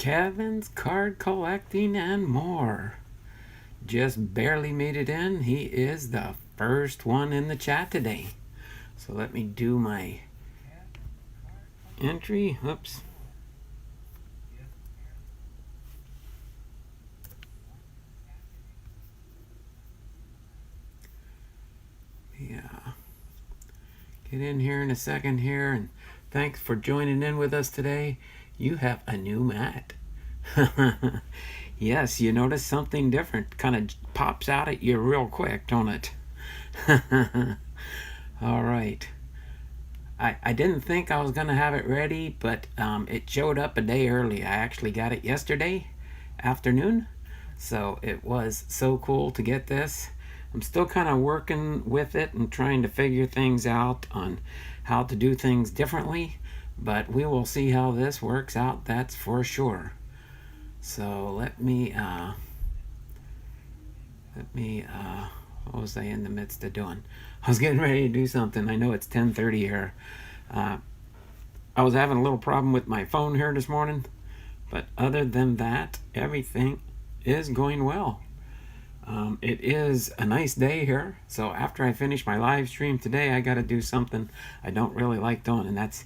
Kevin's card collecting and more. Just barely made it in. He is the first one in the chat today. So let me do my entry. Oops. Yeah. Get in here in a second here, and thanks for joining in with us today. You have a new mat. Yes, you notice something different. Kind of pops out at you real quick, don't it? All right. I didn't think I was going to have it ready, but it showed up a day early. I actually got it yesterday afternoon, so it was so cool to get this. I'm still kind of working with it and trying to figure things out on how to do things differently, but we will see how this works out, that's for sure. So let me what was I in the midst of doing? I was getting ready to do something. I know it's 10:30 here. I was having a little problem with my phone here this morning, but other than that, everything is going well. It is a nice day here, so after I finish my live stream today, I got to do something I don't really like doing, and that's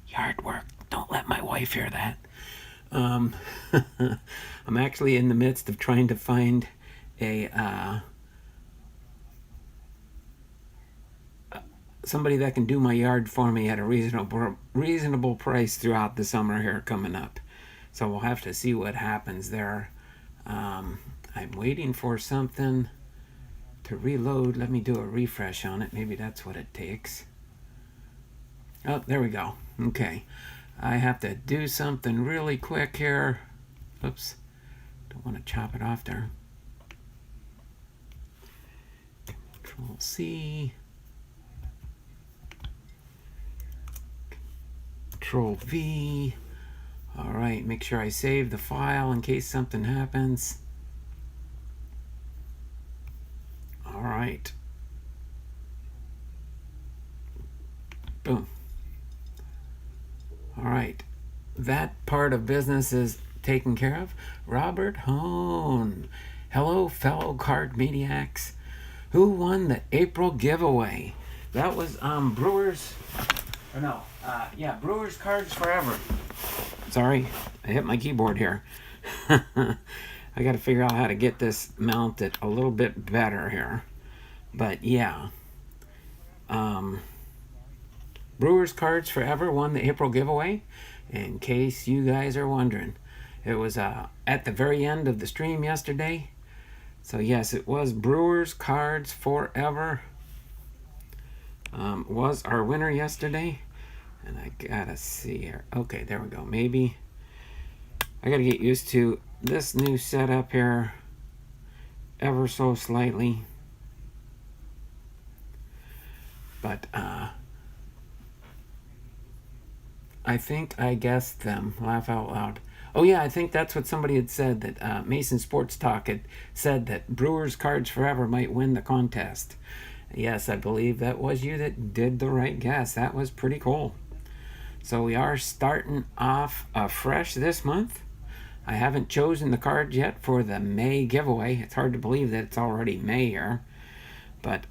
yard work. Don't let my wife hear that. I'm actually in the midst of trying to find a somebody that can do my yard for me at a reasonable price throughout the summer here coming up. So we'll have to see what happens there. I'm waiting for something to reload. Let me do a refresh on it. Maybe that's what it takes. Oh, there we go. Okay. I have to do something really quick here. Oops. Don't want to chop it off there. Control C. Control V. All right, make sure I save the file in case something happens. All right. Boom. All right. That part of business is taken care of. Robert Hone. Hello, fellow card maniacs. Who won the April giveaway? That was Brewers. Or no. Yeah, Brewers Cards Forever. Sorry, I hit my keyboard here. I got to figure out how to get this mounted a little bit better here. But yeah. Brewers Cards Forever won the April giveaway. In case you guys are wondering. It was at the very end of the stream yesterday. So yes, it was Brewers Cards Forever. Was our winner yesterday. And I gotta see here. Okay, there we go. Maybe I gotta get used to this new setup here ever so slightly. But I think I guessed them. Laugh out loud. Oh yeah, I think that's what somebody had said, that Mason Sports Talk had said that Brewers Cards Forever might win the contest. Yes, I believe that was you that did the right guess. That was pretty cool. So we are starting off fresh this month. I haven't chosen the card yet for the May giveaway. It's hard to believe that it's already May here. But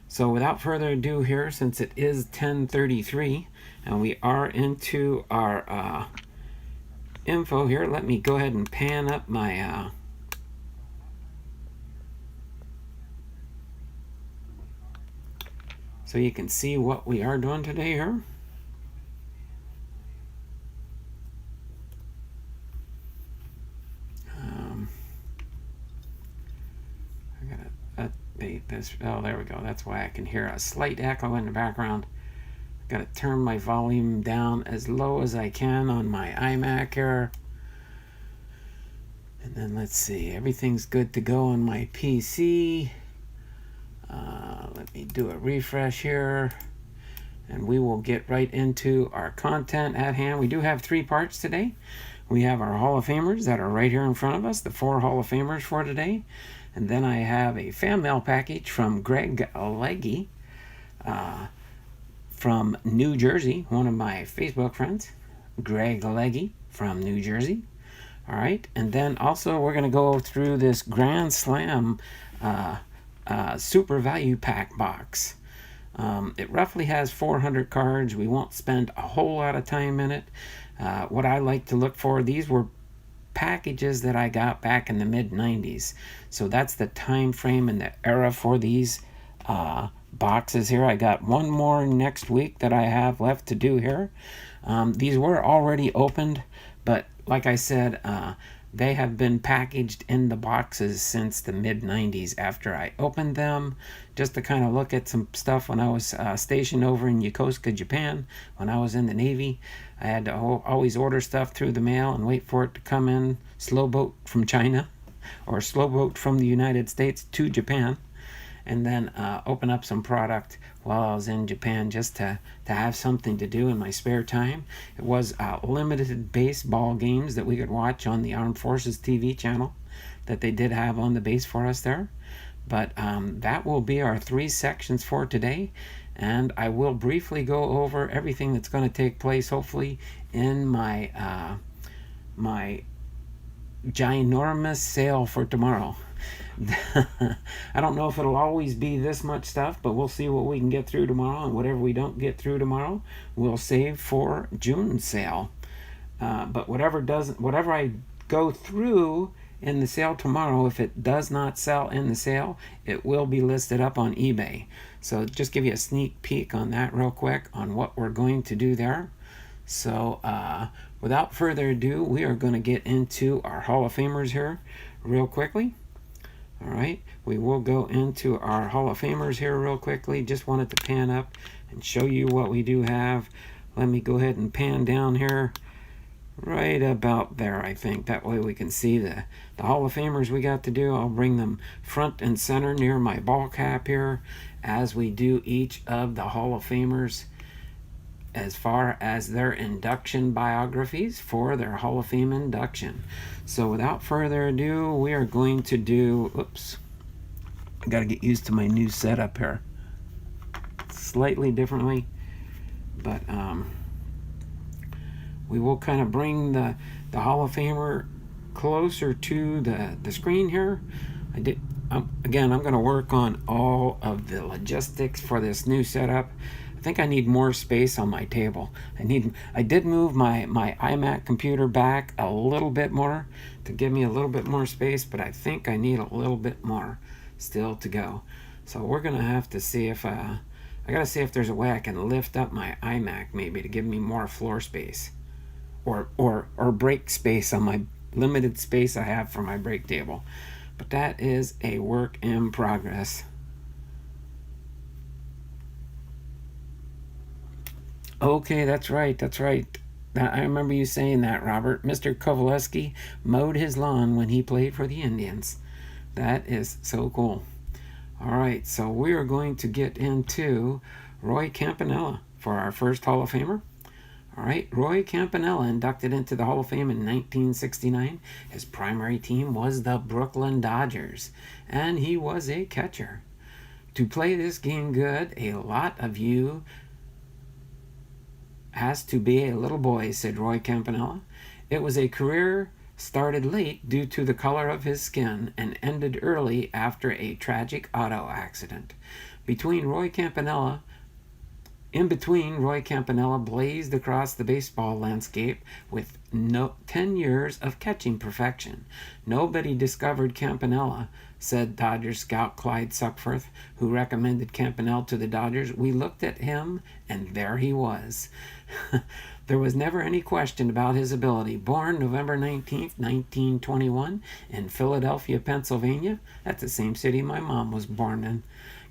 so without further ado here, since it is 10:33 and we are into our info here, let me go ahead and pan up my so you can see what we are doing today here. This, oh, there we go. That's why I can hear a slight echo in the background. Got to turn my volume down as low as I can on my iMac here. And then let's see, everything's good to go on my PC. Let me do a refresh here, and we will get right into our content at hand. We do have 3 parts today. We have our Hall of Famers that are right here in front of us, the 4 Hall of Famers for today. And then I have a fan mail package from Legge from New Jersey, one of my Facebook friends, Legge from New Jersey. All right, and then also we're going to go through this GrandSlam Super Value Pack box. It roughly has 400 cards. We won't spend a whole lot of time in it. What I like to look for, these were packages that I got back in the mid-90s. So that's the time frame and the era for these boxes here. I got one more next week that I have left to do here. These were already opened, but like I said, they have been packaged in the boxes since the mid-90s after I opened them, just to kind of look at some stuff when I was stationed over in Yokosuka, Japan, when I was in the Navy. I had to always order stuff through the mail and wait for it to come in slow boat from China or slow boat from the United States to Japan, and then open up some product while I was in Japan just to have something to do in my spare time. It was limited baseball games that we could watch on the Armed Forces TV channel that they did have on the base for us there. But that will be our 3 sections for today, and I will briefly go over everything that's going to take place hopefully in my my ginormous sale for tomorrow. I don't know if it'll always be this much stuff, but we'll see what we can get through tomorrow, and whatever we don't get through tomorrow, we'll save for June's sale. But whatever I go through in the sale tomorrow, if it does not sell in the sale, it will be listed up on eBay. So just give you a sneak peek on that real quick on what we're going to do there. So without further ado, we are going to get into our Hall of Famers here real quickly. All right, we will go into our Hall of Famers here real quickly. Just wanted to pan up and show you what we do have. Let me go ahead and pan down here right about there, I think. That way we can see the Hall of Famers we got to do. I'll bring them front and center near my ball cap here as we do each of the Hall of Famers as far as their induction biographies for their Hall of Fame induction. So without further ado, we are going to do, oops, I got to get used to my new setup here. Slightly differently, but we will kind of bring the Hall of Famer closer to the screen here. Again, I'm going to work on all of the logistics for this new setup. I think I need more space on my table. I did move my iMac computer back a little bit more to give me a little bit more space, but I think I need a little bit more still to go. So we're gonna have to see if I gotta see if there's a way I can lift up my iMac maybe to give me more floor space, or break space on my limited space I have for my break table. But that is a work in progress. Okay, that's right. I remember you saying that, Robert. Mr. Coveleski mowed his lawn when he played for the Indians. That is so cool. All right, so we are going to get into Roy Campanella for our first Hall of Famer. All right, Roy Campanella inducted into the Hall of Fame in 1969. His primary team was the Brooklyn Dodgers, and he was a catcher. To play this game good, a lot of you has to be a little boy, said Roy Campanella. It was a career started late due to the color of his skin and ended early after a tragic auto accident. In between, Roy Campanella blazed across the baseball landscape with 10 years of catching perfection. Nobody discovered Campanella, said Dodgers scout Clyde Suckforth, who recommended Campanella to the Dodgers. We looked at him, and there he was. There was never any question about his ability. Born November 19th, 1921, in Philadelphia, Pennsylvania, that's the same city my mom was born in,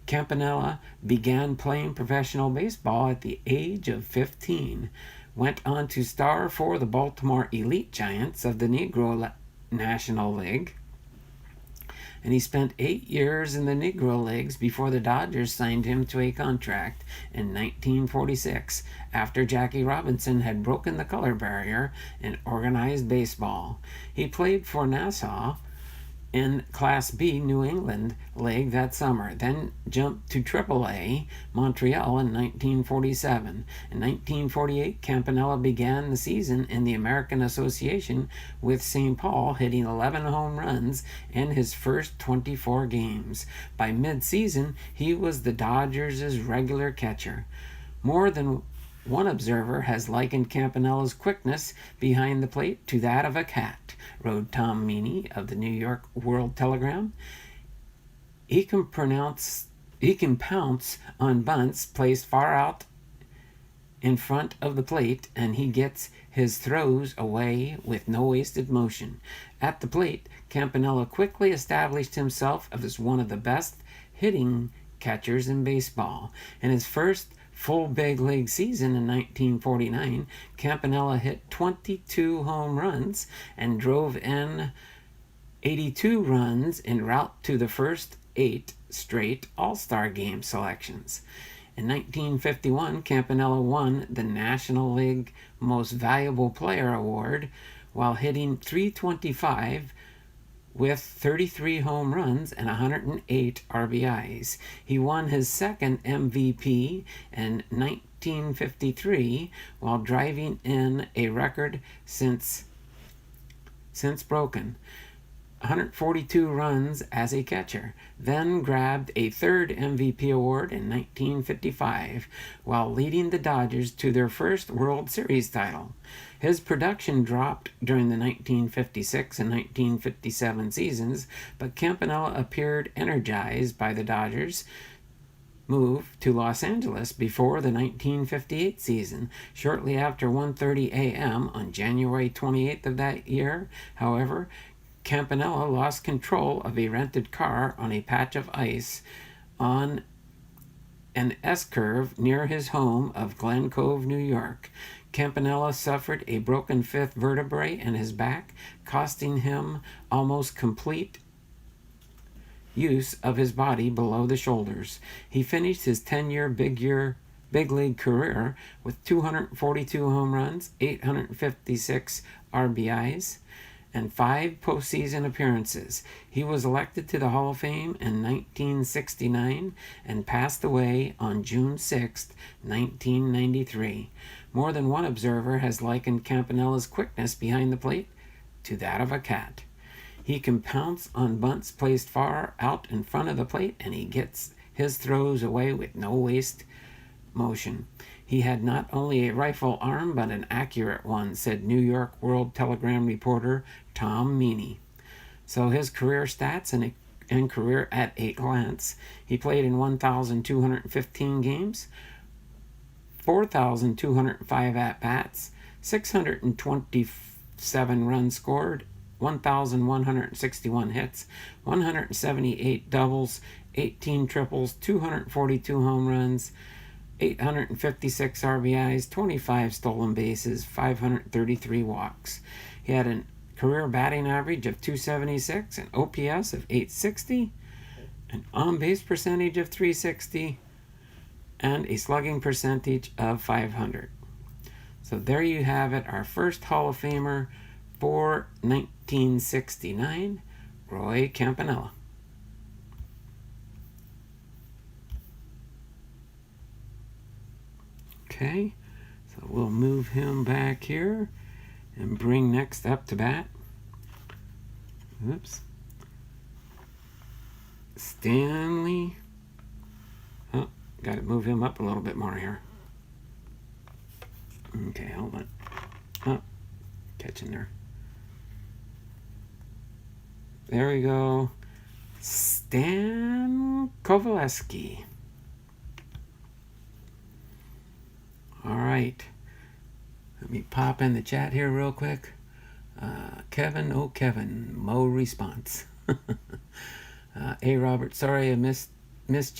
Campanella began playing professional baseball at the age of 15, went on to star for the Baltimore Elite Giants of the Negro National League, and he spent 8 years in the Negro Leagues before the Dodgers signed him to a contract in 1946 after Jackie Robinson had broken the color barrier in organized baseball. He played for Nassau in Class B New England League that summer, then jumped to AAA Montreal in 1947. In 1948, Campanella began the season in the American Association with St. Paul, hitting 11 home runs in his first 24 games. By mid-season, he was the Dodgers' regular catcher. More than one observer has likened Campanella's quickness behind the plate to that of a cat, wrote Tom Meany of the New York World Telegram. He can pounce on bunts placed far out in front of the plate, and he gets his throws away with no wasted motion. At the plate, Campanella quickly established himself as one of the best hitting catchers in baseball. In his first full big league season in 1949, Campanella hit 22 home runs and drove in 82 runs en route to the first 8 straight All-Star Game selections. In 1951, Campanella won the National League Most Valuable Player award while hitting .325 with 33 home runs and 108 RBIs. He won his second MVP in 1953 while driving in a record since broken, 142 runs as a catcher, then grabbed a third MVP award in 1955 while leading the Dodgers to their first World Series title. His production dropped during the 1956 and 1957 seasons, but Campanella appeared energized by the Dodgers' move to Los Angeles before the 1958 season. Shortly after 1:30 a.m. on January 28th of that year, however, Campanella lost control of a rented car on a patch of ice on an S-curve near his home of Glen Cove, New York. Campanella suffered a broken fifth vertebrae in his back, costing him almost complete use of his body below the shoulders. He finished his 10-year big league career with 242 home runs, 856 RBIs, and 5 postseason appearances. He was elected to the Hall of Fame in 1969 and passed away on June 6, 1993. More than one observer has likened Campanella's quickness behind the plate to that of a cat. He can pounce on bunts placed far out in front of the plate, and he gets his throws away with no waste motion. He had not only a rifle arm, but an accurate one, said New York World Telegram reporter Tom Meany. So his career stats and career at a glance: he played in 1,215 games, 4,205 at-bats, 627 runs scored, 1,161 hits, 178 doubles, 18 triples, 242 home runs, 856 RBIs, 25 stolen bases, 533 walks. He had a career batting average of .276, an OPS of .860, an on-base percentage of .360, and a slugging percentage of .500. So there you have it, our first Hall of Famer for 1969, Roy Campanella. Okay, so we'll move him back here and bring next up to bat. Oops. Stanley. Oh, got to move him up a little bit more here. Okay, hold on. Oh, catching there. There we go. Stan Coveleski. All right. Let me pop in the chat here real quick. Kevin, oh Kevin, Mo response. Hey Robert, sorry I missed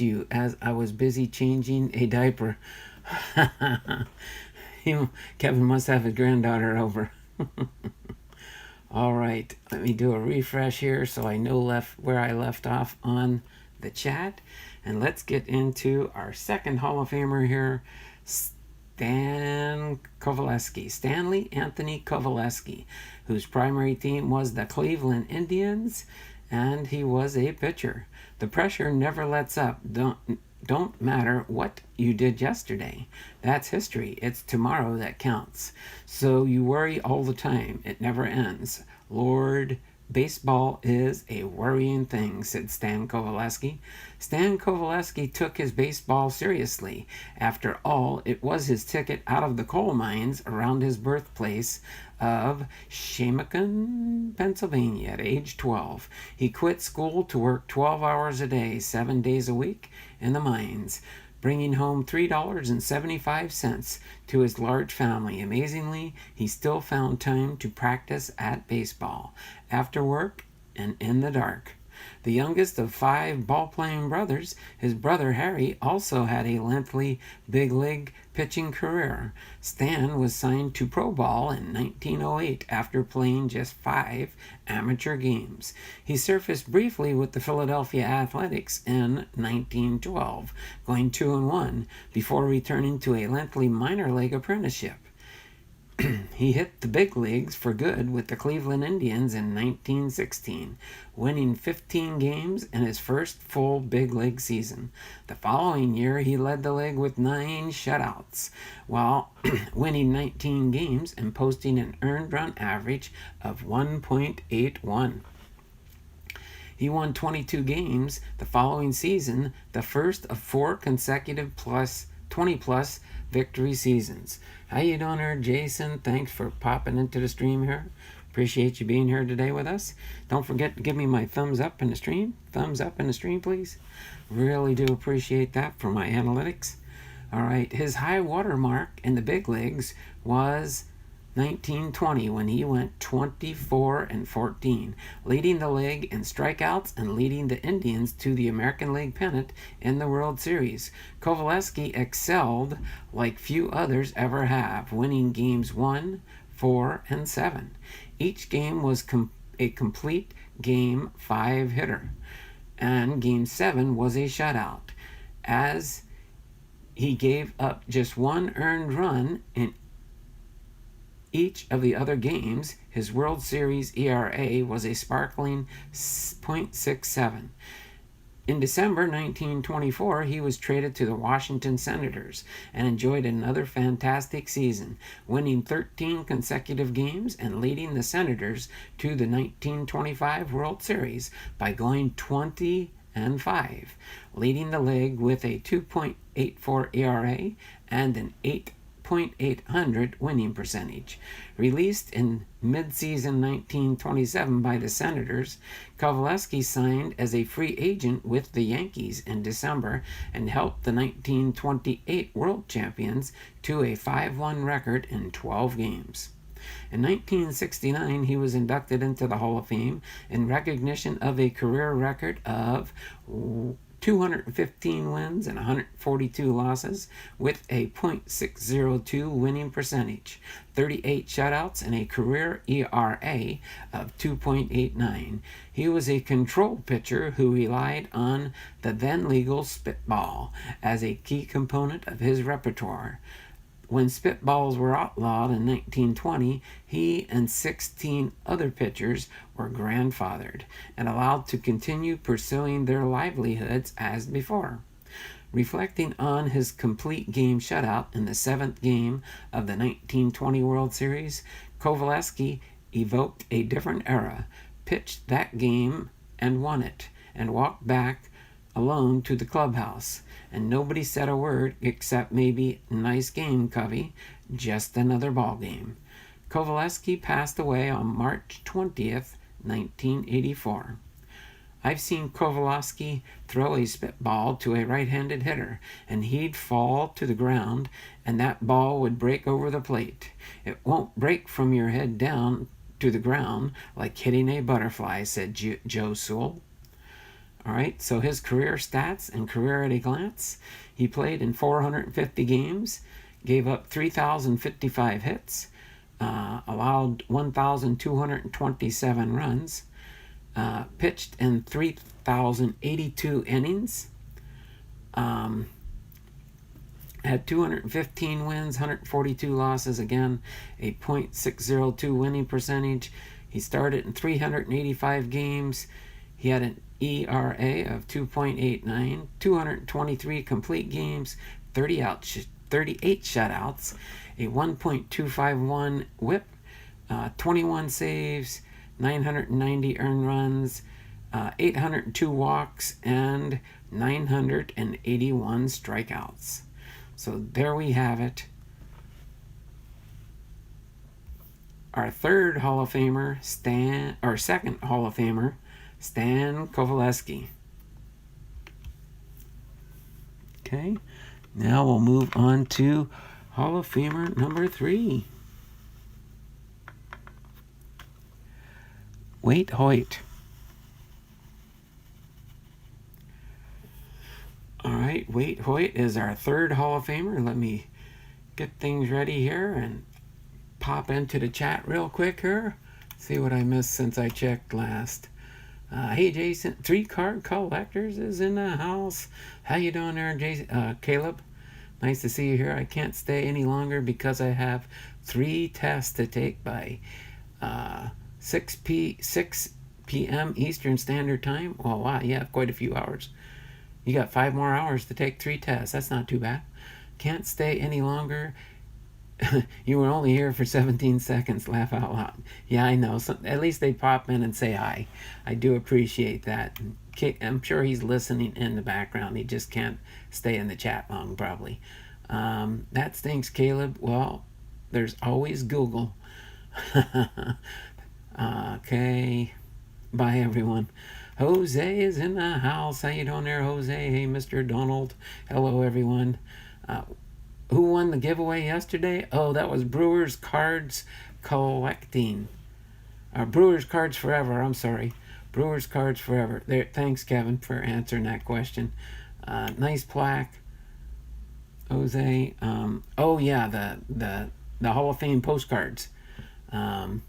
you as I was busy changing a diaper. Kevin must have his granddaughter over. All right, let me do a refresh here so I know where I left off on the chat. And let's get into our second Hall of Famer here, Stanley Anthony Coveleski, whose primary team was the Cleveland Indians and he was a pitcher. The pressure never lets up. Don't matter what you did yesterday. That's history. It's tomorrow that counts. So you worry all the time. It never ends. Lord, baseball is a worrying thing, said Stan Coveleski. Stan Coveleski took his baseball seriously. After all, it was his ticket out of the coal mines around his birthplace of Shamokin, Pennsylvania at age 12. He quit school to work 12 hours a day, 7 days a week in the mines, bringing home $3.75 to his large family. Amazingly, he still found time to practice at baseball, after work and in the dark. The youngest of 5 ball-playing brothers, his brother Harry also had a lengthy big league pitching career. Stan was signed to pro ball in 1908 after playing just 5 amateur games. He surfaced briefly with the Philadelphia Athletics in 1912, going 2-1 before returning to a lengthy minor league apprenticeship. He hit the big leagues for good with the Cleveland Indians in 1916, winning 15 games in his first full big league season. The following year, he led the league with 9 shutouts, while winning 19 games and posting an earned run average of 1.81. He won 22 games the following season, the first of 4 consecutive 20-plus victory seasons. How you doing there, Jason? Thanks for popping into the stream here. Appreciate you being here today with us. Don't forget to give me my thumbs up in the stream. Thumbs up in the stream, please. Really do appreciate that for my analytics. All right, his high water mark in the big leagues was 1920 when he went 24-14, leading the league in strikeouts and leading the Indians to the American League pennant in the World Series. Coveleski excelled like few others ever have, winning games 1, 4, and 7. Each game was a complete game 5-hitter, and game 7 was a shutout, as he gave up just 1 earned run in each of the other games. His World Series ERA was a sparkling .67. In December 1924, he was traded to the Washington Senators and enjoyed another fantastic season, winning 13 consecutive games and leading the Senators to the 1925 World Series by going 20-5, leading the league with a 2.84 ERA and an 8.800 winning percentage. Released in mid-season 1927 by the Senators, Coveleski signed as a free agent with the Yankees in December and helped the 1928 World Champions to a 5-1 record in 12 games. In 1969, he was inducted into the Hall of Fame in recognition of a career record of 215 wins and 142 losses with a .602 winning percentage, 38 shutouts, and a career ERA of 2.89. He was a control pitcher who relied on the then legal spitball as a key component of his repertoire. When spitballs were outlawed in 1920, he and 16 other pitchers were grandfathered and allowed to continue pursuing their livelihoods as before. Reflecting on his complete game shutout in the 7th game of the 1920 World Series, Coveleski evoked a different era, pitched that game and won it, and walked back alone to the clubhouse. And nobody said a word except maybe, "Nice game, Covey, just another ball game." Coveleski passed away on March 20th, 1984. I've seen Coveleski throw a spitball to a right-handed hitter, and he'd fall to the ground, and that ball would break over the plate. It won't break from your head down to the ground like hitting a butterfly, said Joe Sewell. All right, so his career stats and career at a glance. He played in 450 games, gave up 3,055 hits, allowed 1,227 runs, pitched in 3,082 innings, had 215 wins, 142 losses, again, a .602 winning percentage. He started in 385 games. He had an ERA of 2.89, 223 complete games, 38 shutouts, a 1.251 whip, 21 saves, 990 earned runs, 802 walks, and 981 strikeouts. So there we have it. Our second Hall of Famer, Stan Coveleski. Okay, now we'll move on to Hall of Famer number 3. Waite Hoyt. All right, Waite Hoyt is our third Hall of Famer. Let me get things ready here and pop into the chat real quick here. See what I missed since I checked last. Hey Jason, 3-card collectors is in the house. How you doing there, Jason? Caleb? Nice to see you here. I can't stay any longer because I have 3 tests to take by 6 p.m. Eastern Standard Time. Oh wow, you have quite a few hours. You got 5 more hours to take 3 tests. That's not too bad. Can't stay any longer. You were only here for 17 seconds. Laugh out loud. Yeah, I know. So, at least they pop in and say hi. I do appreciate that. I'm sure he's listening in the background. He just can't stay in the chat long, probably. That stinks, Caleb. Well, there's always Google. Okay. Bye, everyone. Jose is in the house. How you doing there, Jose? Hey, Mr. Donald. Hello, everyone. Who won the giveaway yesterday? Oh, that was Brewers Cards Collecting. Brewers Cards Forever. I'm sorry. Brewers Cards Forever. There. Thanks, Kevin, for answering that question. Nice plaque, Jose. Oh yeah, the Hall of Fame postcards. Boom,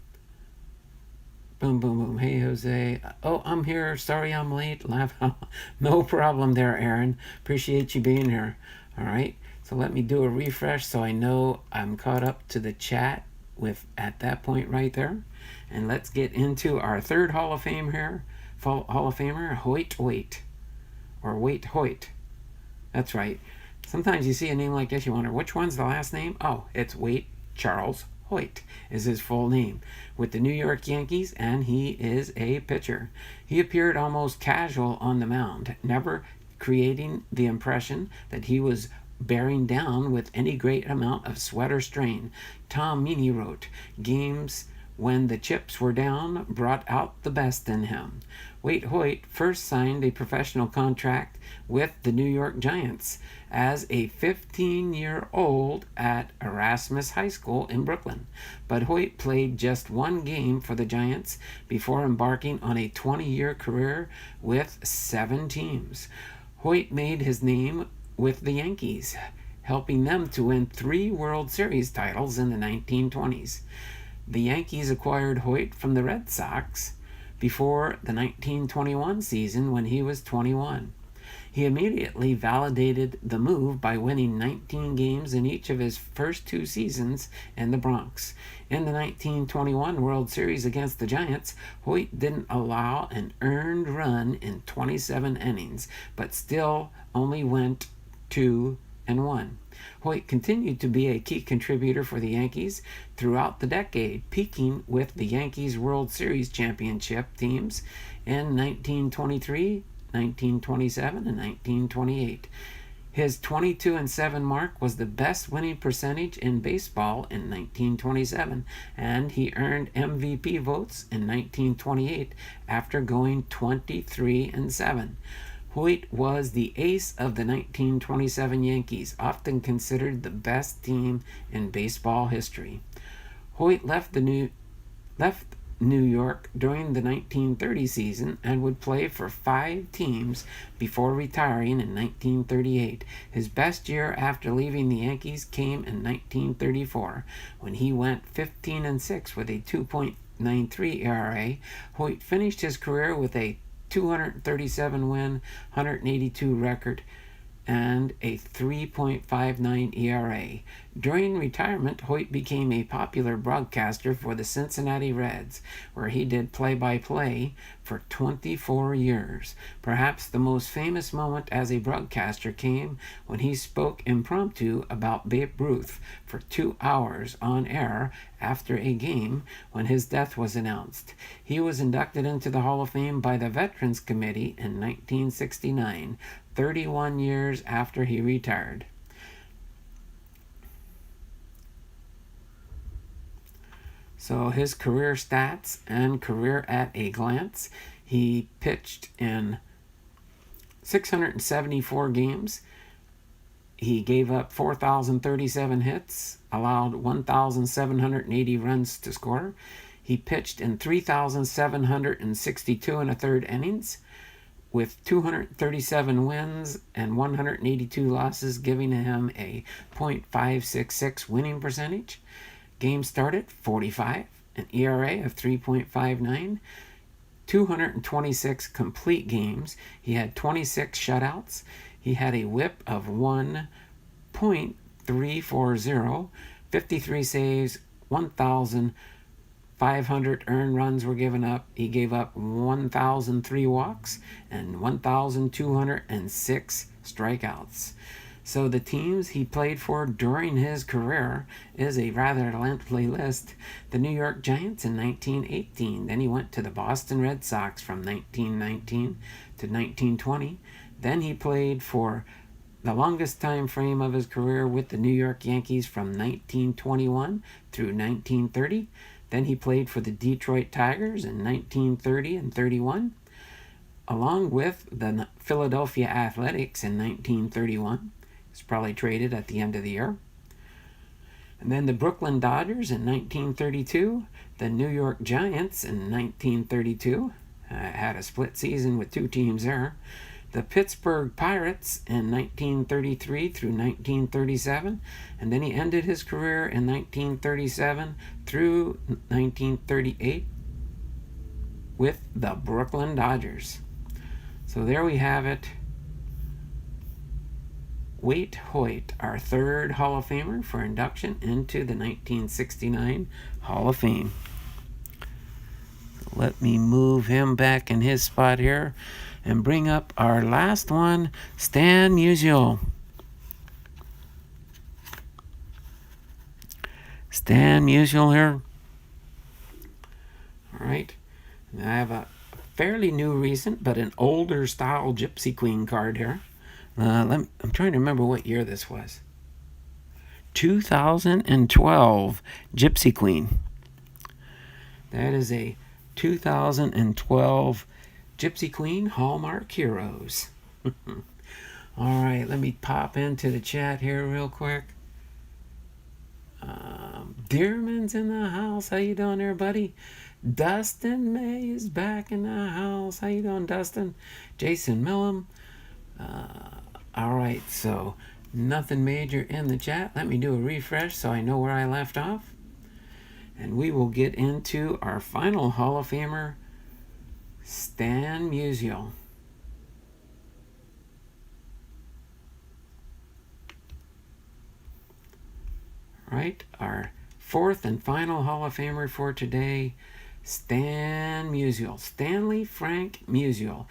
boom, boom. Hey, Jose. Oh, I'm here. Sorry I'm late. Laugh out. No problem there, Aaron. Appreciate you being here. All right. So let me do a refresh so I know I'm caught up to the chat with at that point right there. And let's get into our third Hall of Fame here. Hall of Famer, Hoyt Waite. Or Waite Hoyt. That's right. Sometimes you see a name like this, you wonder, which one's the last name? Oh, it's Waite Charles Hoyt is his full name, with the New York Yankees, and he is a pitcher. He appeared almost casual on the mound, never creating the impression that he was bearing down with any great amount of sweat or strain. Tom Meany wrote, "Games when the chips were down brought out the best in him." Waite Hoyt first signed a professional contract with the New York Giants as a 15-year-old at Erasmus High School in Brooklyn. But Hoyt played just 1 game for the Giants before embarking on a 20-year career with 7 teams. Hoyt made his name with the Yankees, helping them to win 3 World Series titles in the 1920s. The Yankees acquired Hoyt from the Red Sox before the 1921 season when he was 21. He immediately validated the move by winning 19 games in each of his first 2 seasons in the Bronx. In the 1921 World Series against the Giants, Hoyt didn't allow an earned run in 27 innings, but still only went 2-1. Hoyt continued to be a key contributor for the Yankees throughout the decade, peaking with the Yankees World Series championship teams in 1923, 1927, and 1928. His 22-7 mark was the best winning percentage in baseball in 1927, and he earned MVP votes in 1928 after going 23-7. Hoyt was the ace of the 1927 Yankees, often considered the best team in baseball history. Hoyt left New York during the 1930 season and would play for 5 teams before retiring in 1938. His best year after leaving the Yankees came in 1934, when he went 15-6 with a 2.93 ERA. Hoyt finished his career with a 237 win, 182 record, and a 3.59 ERA. During retirement, Hoyt became a popular broadcaster for the Cincinnati Reds, where he did play-by-play for 24 years. Perhaps the most famous moment as a broadcaster came when he spoke impromptu about Babe Ruth for 2 hours on air after a game when his death was announced. He was inducted into the Hall of Fame by the Veterans Committee in 1969, 31 years after he retired. So his career stats and career at a glance: he pitched in 674 games. He gave up 4,037 hits, allowed 1,780 runs to score. He pitched in 3,762 and a third innings, with 237 wins and 182 losses, giving him a .566 winning percentage. Games started 45, an ERA of 3.59, 226 complete games. He had 26 shutouts. He had a whip of 1.340, 53 saves, 1,500 earned runs were given up. He gave up 1,003 walks and 1,206 strikeouts. So the teams he played for during his career is a rather lengthy list. The New York Giants in 1918. Then he went to the Boston Red Sox from 1919 to 1920. Then he played for the longest time frame of his career with the New York Yankees from 1921 through 1930. Then he played for the Detroit Tigers in 1930 and 31, along with the Philadelphia Athletics in 1931. He was probably traded at the end of the year. And then the Brooklyn Dodgers in 1932, the New York Giants in 1932, had a split season with two teams there. The Pittsburgh Pirates in 1933 through 1937, and then he ended his career in 1937 through 1938 with the Brooklyn Dodgers. So there we have it. Waite Hoyt, our third Hall of Famer for induction into the 1969 Hall of Fame. Let me move him back in his spot here and bring up our last one, Stan Musial. Stan Musial here. All right. I have a fairly new recent, but an older style Gypsy Queen card here. I'm trying to remember what year this was. 2012 Gypsy Queen. That is a 2012 Gypsy Queen Hallmark Heroes. All right, let me pop into the chat here real quick. Dearman's in the house. How you doing there, buddy? Dustin May is back in the house. How you doing, Dustin? Jason Millum. All right, so nothing major in the chat. Let me do a refresh so I know where I left off. And we will get into our final Hall of Famer, Stan Musial. Right, our fourth and final Hall of Famer for today, Stan Musial. Stanley Frank Musial.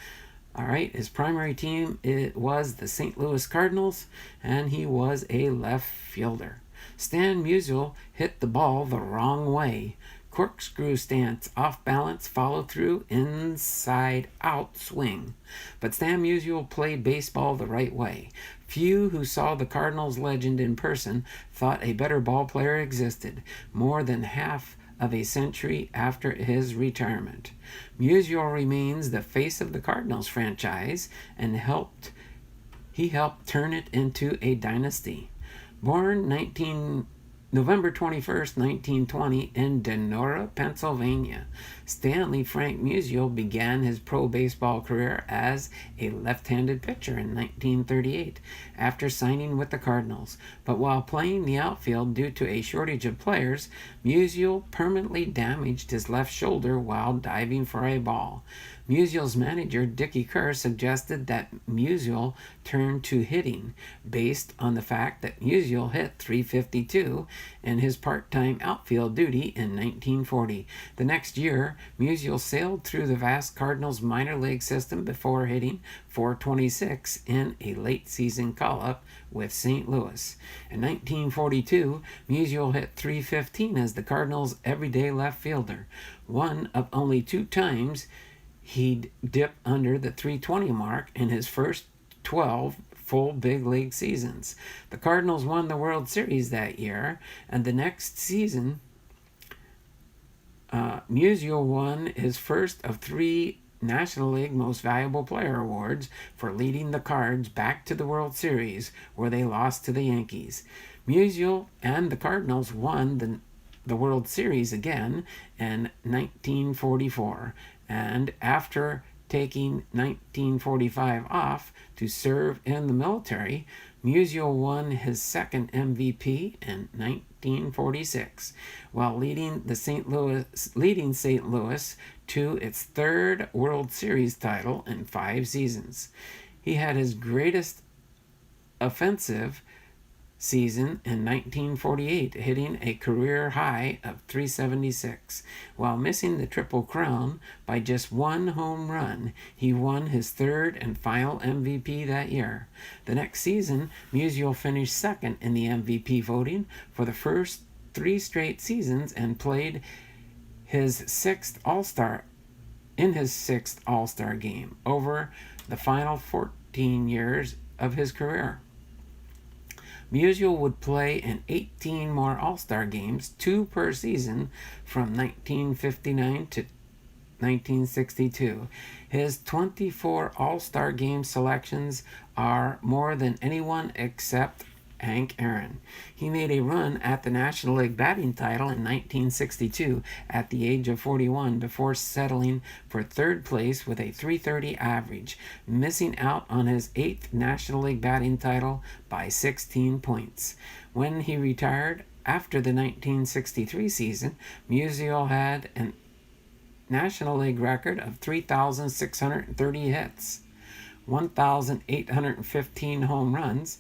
All right, his primary team, it was the St. Louis Cardinals, and he was a left fielder. Stan Musial hit the ball the wrong way. Corkscrew stance, off balance, follow through, inside out swing. But Stan Musial played baseball the right way. Few who saw the Cardinals legend in person thought a better ball player existed, more than half of a century after his retirement. Musial remains the face of the Cardinals franchise and he helped turn it into a dynasty. Born November 21st, 1920 in Donora, Pennsylvania, Stanley Frank Musial began his pro baseball career as a left-handed pitcher in 1938 after signing with the Cardinals. But while playing the outfield due to a shortage of players, Musial permanently damaged his left shoulder while diving for a ball. Musial's manager, Dickie Kerr, suggested that Musial turn to hitting. Based on the fact that Musial hit .352, in his part-time outfield duty in 1940. The next year, Musial sailed through the vast Cardinals minor league system before hitting .426 in a late-season call-up with St. Louis. In 1942, Musial hit .315 as the Cardinals' everyday left fielder, one of only 2 times he'd dip under the .320 mark in his first 12 full big league seasons. The Cardinals won the World Series that year, and the next season, Musial won his first of 3 National League Most Valuable Player awards for leading the Cards back to the World Series, where they lost to the Yankees. Musial and the Cardinals won the World Series again in 1944, and after taking 1945 off to serve in the military, Musial won his second MVP in 1946, while leading St. Louis to its 3rd World Series title in 5 seasons. He had his greatest offensive season in 1948, hitting a career high of .376. While missing the Triple Crown by just 1 home run, he won his 3rd and final MVP that year. The next season, Musial finished 2nd in the MVP voting for the first 3 straight seasons and played his 6th All-Star game over the final 14 years of his career. Musial would play in 18 more All-Star games, 2 per season, from 1959 to 1962. His 24 All-Star game selections are more than anyone except Hank Aaron. He made a run at the National League batting title in 1962 at the age of 41 before settling for 3rd place with a .330 average, missing out on his 8th National League batting title by 16 points. When he retired after the 1963 season, Musial had a National League record of 3,630 hits, 1,815 home runs,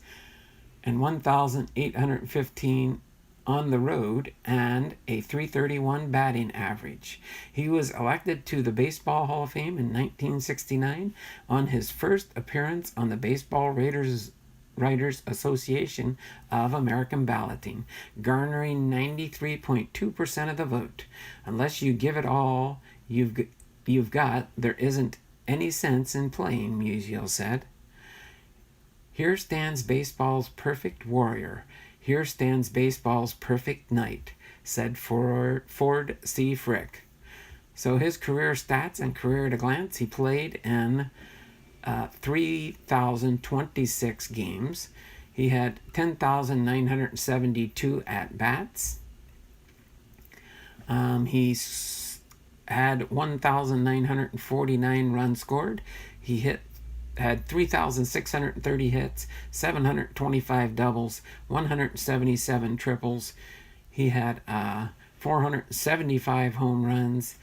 and 1,815 on the road, and a .331 batting average. He was elected to the Baseball Hall of Fame in 1969 on his first appearance on the Baseball Writers Association of American balloting, garnering 93.2% of the vote. Unless you give it all you've got, there isn't any sense in playing, Musial said. Here stands baseball's perfect warrior. Here stands baseball's perfect knight, said Ford C. Frick. So his career stats and career at a glance: he played in 3,026 games. He had 10,972 at-bats. He had 1,949 runs scored. He had 3,630 hits, 725 doubles, 177 triples. He had 475 home runs,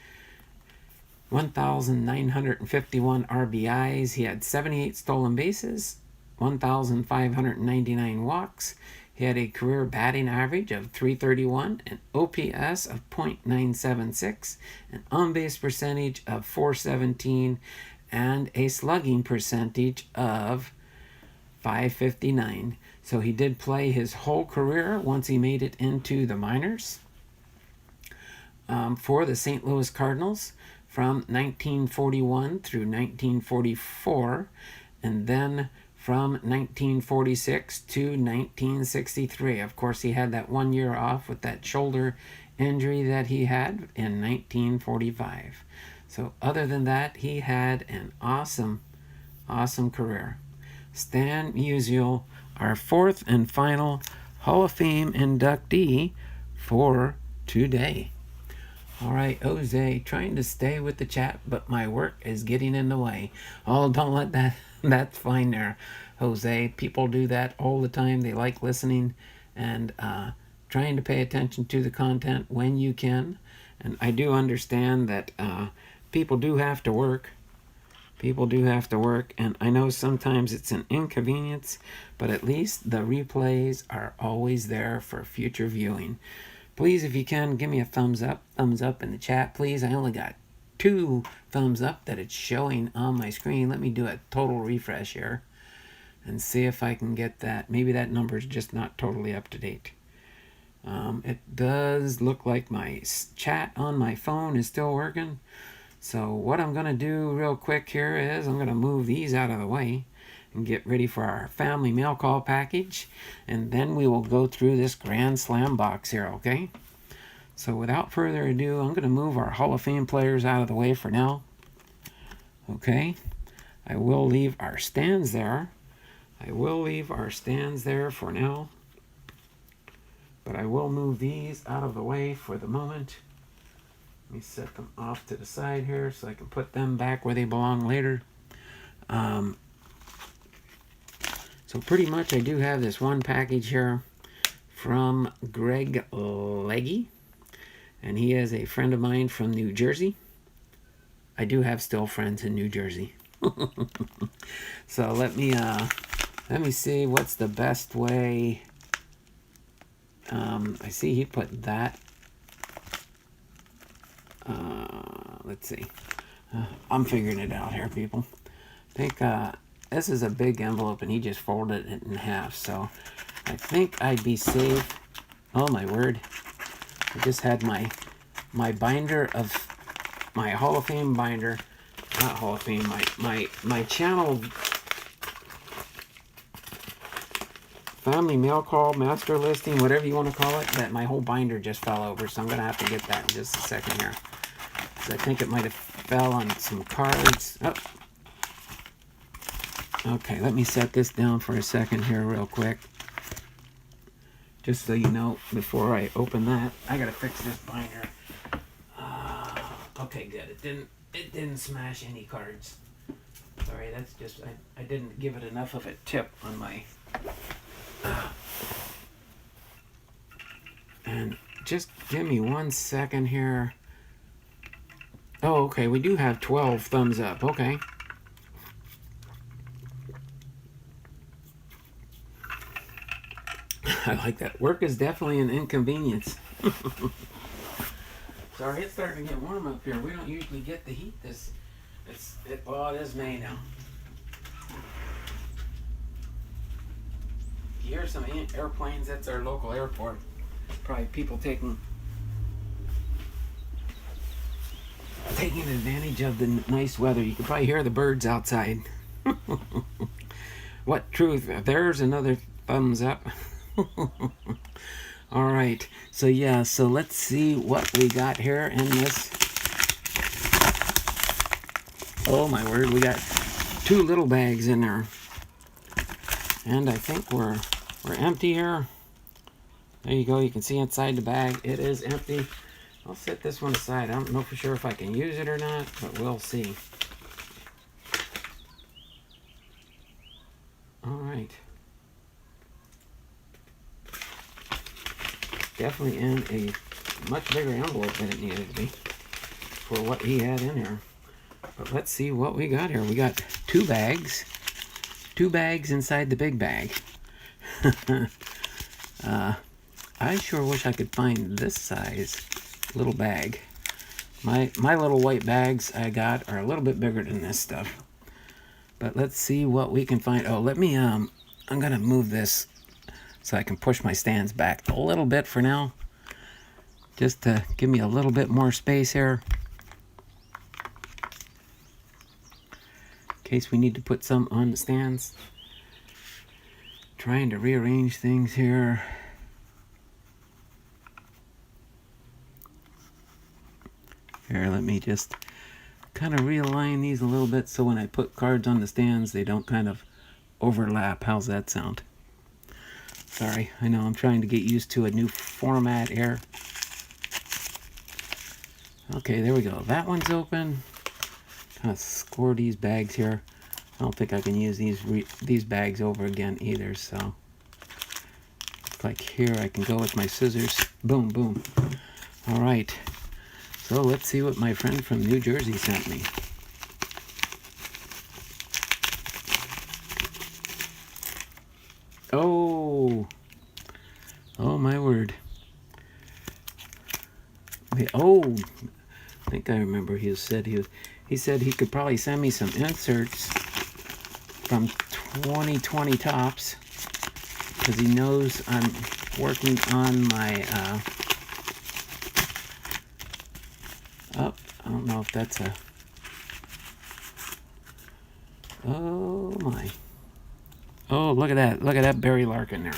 1,951 RBIs. He had 78 stolen bases, 1,599 walks. He had a career batting average of .331, an OPS of .976, an on-base percentage of .417, and a slugging percentage of .559. So he did play his whole career once he made it into the minors for the St. Louis Cardinals from 1941 through 1944, and then from 1946 to 1963. Of course, he had that 1 year off with that shoulder injury that he had in 1945. So other than that, he had an awesome career. Stan Musial, our 4th and final Hall of Fame inductee for today. All right, Jose, trying to stay with the chat, but my work is getting in the way. Oh, don't let that's fine there, Jose. People do that all the time. They like listening and trying to pay attention to the content when you can. And I do understand that people do have to work. People do have to work, and I know sometimes it's an inconvenience, but at least the replays are always there for future viewing. Please, if you can, give me a thumbs up in the chat, please. I only got 2 thumbs up that it's showing on my screen. Let me do a total refresh here and see if I can get that. Maybe that number is just not totally up to date. It does look like my chat on my phone is still working. So what I'm going to do real quick here is I'm going to move these out of the way and get ready for our family mail call package. And then we will go through this GrandSlam box here, okay? So without further ado, I'm going to move our Hall of Fame players out of the way for now. Okay? I will leave our stands there. For now. But I will move these out of the way for the moment. Let me set them off to the side here so I can put them back where they belong later. So pretty much I do have this one package here from Legge. And he is a friend of mine from New Jersey. I do have still friends in New Jersey. So let me see what's the best way. I see he put that. Let's see. I'm figuring it out here, people. I think this is a big envelope, and he just folded it in half. So I think I'd be safe. Oh my word! I just had my binder of my Hall of Fame binder. Not Hall of Fame. My channel. Family mail call, master listing, whatever you want to call it, that my whole binder just fell over, so I'm going to have to get that in just a second here. So I think it might have fell on some cards. Oh. Okay, let me set this down for a second here real quick. Just so you know, before I open that, I got to fix this binder. Okay, good. It didn't smash any cards. Sorry, that's just, I didn't give it enough of a tip on my... And just give me 1 second here. Oh, okay, we do have 12 thumbs up. Okay. I like that. Work is definitely an inconvenience. Sorry, it's starting to get warm up here. We don't usually get the heat well, it is May now. You hear some airplanes, that's our local airport. Probably people taking advantage of the nice weather. You can probably hear the birds outside. What truth? There's another thumbs up. All right. So yeah, so let's see what we got here in this. Oh my word, we got 2 little bags in there. And I think we're empty here. There you go. You can see inside the bag. It is empty. I'll set this one aside. I don't know for sure if I can use it or not, but we'll see. All right. Definitely in a much bigger envelope than it needed to be for what he had in here. But let's see what we got here. We got 2 bags. 2 bags inside the big bag. I sure wish I could find this size little bag. My little white bags I got are a little bit bigger than this stuff. But let's see what we can find. Oh, let me, I'm going to move this so I can push my stands back a little bit for now. Just to give me a little bit more space here. In case we need to put some on the stands. Trying to rearrange things here. Here, let me just kind of realign these a little bit so when I put cards on the stands, they don't kind of overlap. How's that sound? Sorry, I know I'm trying to get used to a new format here. Okay, there we go. That one's open. Kind of score these bags here. I don't think I can use these bags over again either, so like here I can go with my scissors. Boom, boom. All right. So let's see what my friend from New Jersey sent me. Oh, oh my word. Oh, I think I remember he said he could probably send me some inserts from 2020 Tops because he knows I'm working on my oh, I don't know if that's a oh my. Oh, look at that Barry Larkin there.